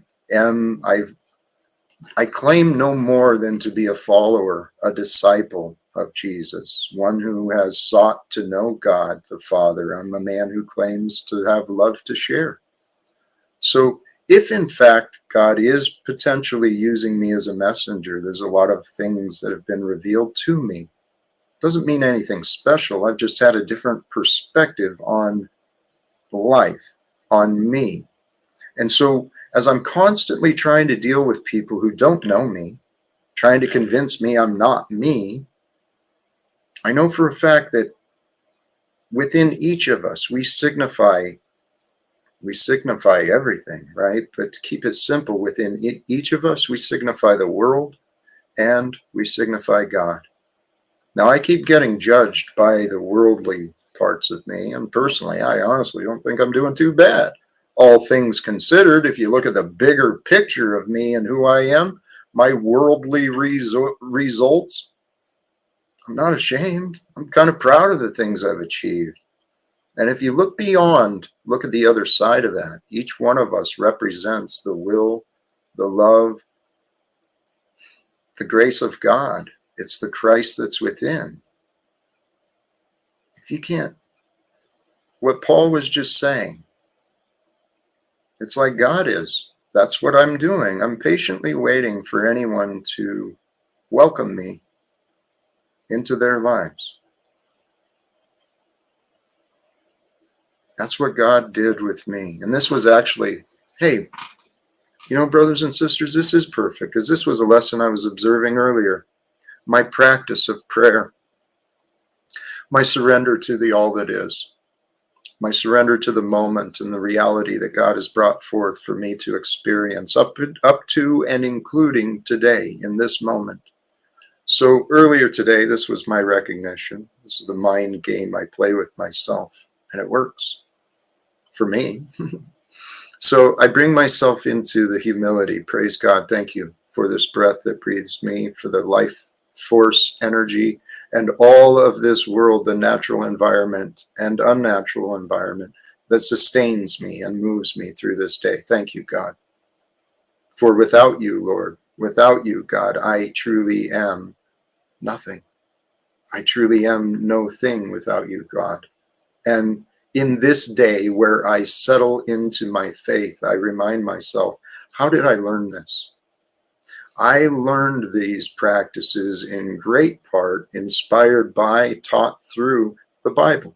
Speaker 6: claim no more than to be a follower, a disciple of Jesus, one who has sought to know God the Father. I'm a man who claims to have love to share. So if in fact God is potentially using me as a messenger, there's a lot of things that have been revealed to me. Doesn't mean anything special. I've just had a different perspective on life, on me. And so as I'm constantly trying to deal with people who don't know me, trying to convince me I'm not me, I know for a fact that within each of us, we signify everything, right? But to keep it simple, within each of us, we signify the world and we signify God. Now, I keep getting judged by the worldly parts of me, and personally, I honestly don't think I'm doing too bad. All things considered, if you look at the bigger picture of me and who I am, my worldly results, I'm not ashamed. I'm kind of proud of the things I've achieved. And if you look beyond, look at the other side of that. Each one of us represents the will, the love, the grace of God. It's the Christ that's within. If you can't, what Paul was just saying, it's like God is. That's what I'm doing. I'm patiently waiting for anyone to welcome me into their lives. That's what God did with me. And this was actually, hey, you know, brothers and sisters, this is perfect, because this was a lesson I was observing earlier. My practice of prayer, my surrender to the all that is, my surrender to the moment and the reality that God has brought forth for me to experience up to and including today in this moment. So earlier today, this was my recognition. This is the mind game I play with myself, and it works for me. So I bring myself into the humility. Praise God. Thank you for this breath that breathes me, for the life force, energy, and all of this world, the natural environment and unnatural environment that sustains me and moves me through this day. Thank you, God. For without you, Lord, without you, God, I truly am nothing. I truly am no thing without you, God. And in this day where I settle into my faith, I remind myself, how did I learn this? I learned these practices in great part inspired by, taught through the Bible,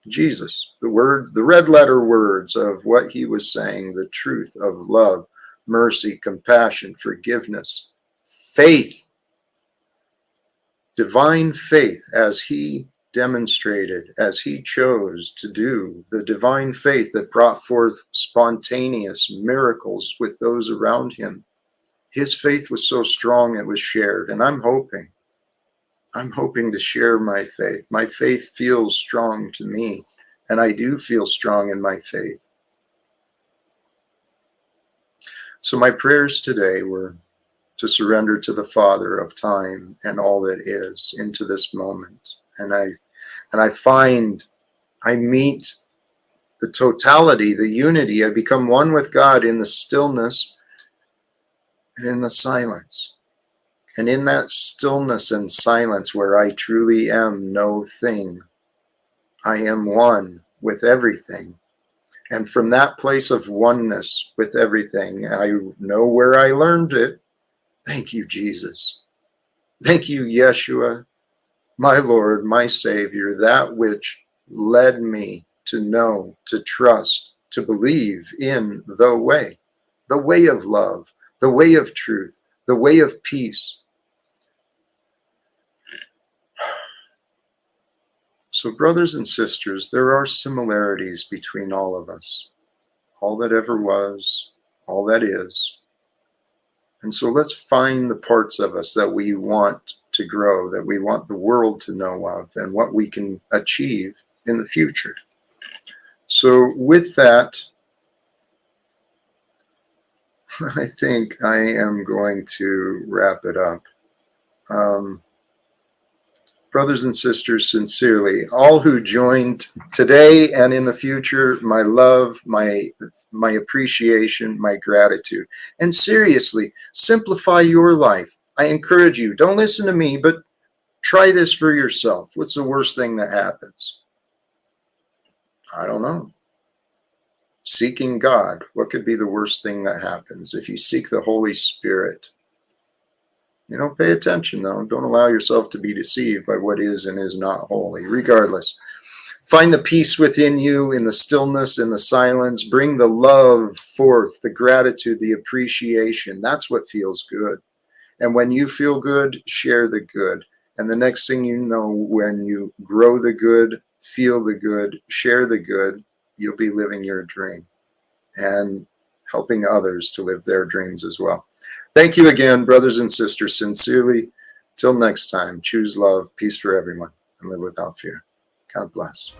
Speaker 6: Jesus, the word, the red letter words of what he was saying, the truth of love, mercy, compassion, forgiveness, faith, divine faith as he demonstrated, as he chose to do, the divine faith that brought forth spontaneous miracles with those around him. His faith was so strong it was shared, and I'm hoping to share my faith. My faith feels strong to me, and I do feel strong in my faith. So my prayers today were to surrender to the Father of time and all that is into this moment. And I find I meet the totality, the unity. I become one with God in the stillness and in the silence. And in that stillness and silence where I truly am no thing, I am one with everything. And from that place of oneness with everything, I know where I learned it. Thank you, Jesus. Thank you, Yeshua, my Lord, my Savior, that which led me to know, to trust, to believe in the way of love, the way of truth, the way of peace. So, brothers and sisters, there are similarities between all of us, all that ever was, all that is. And so let's find the parts of us that we want to grow, that we want the world to know of, and what we can achieve in the future. So with that, I think I am going to wrap it up. brothers and sisters, sincerely, all who joined today and in the future, my love, my appreciation, my gratitude. And seriously, simplify your life. I encourage you, don't listen to me, but try this for yourself. What's the worst thing that happens? I don't know. Seeking God. What could be the worst thing that happens? If you seek the Holy Spirit, you know, pay attention though. Don't allow yourself to be deceived by what is and is not holy. Regardless, find the peace within you in the stillness, in the silence. Bring the love forth, the gratitude, the appreciation. That's what feels good. And when you feel good, share the good. And the next thing you know, when you grow the good, feel the good, share the good, you'll be living your dream and helping others to live their dreams as well. Thank you again, brothers and sisters, sincerely. Till next time, choose love, peace for everyone, and live without fear. God bless.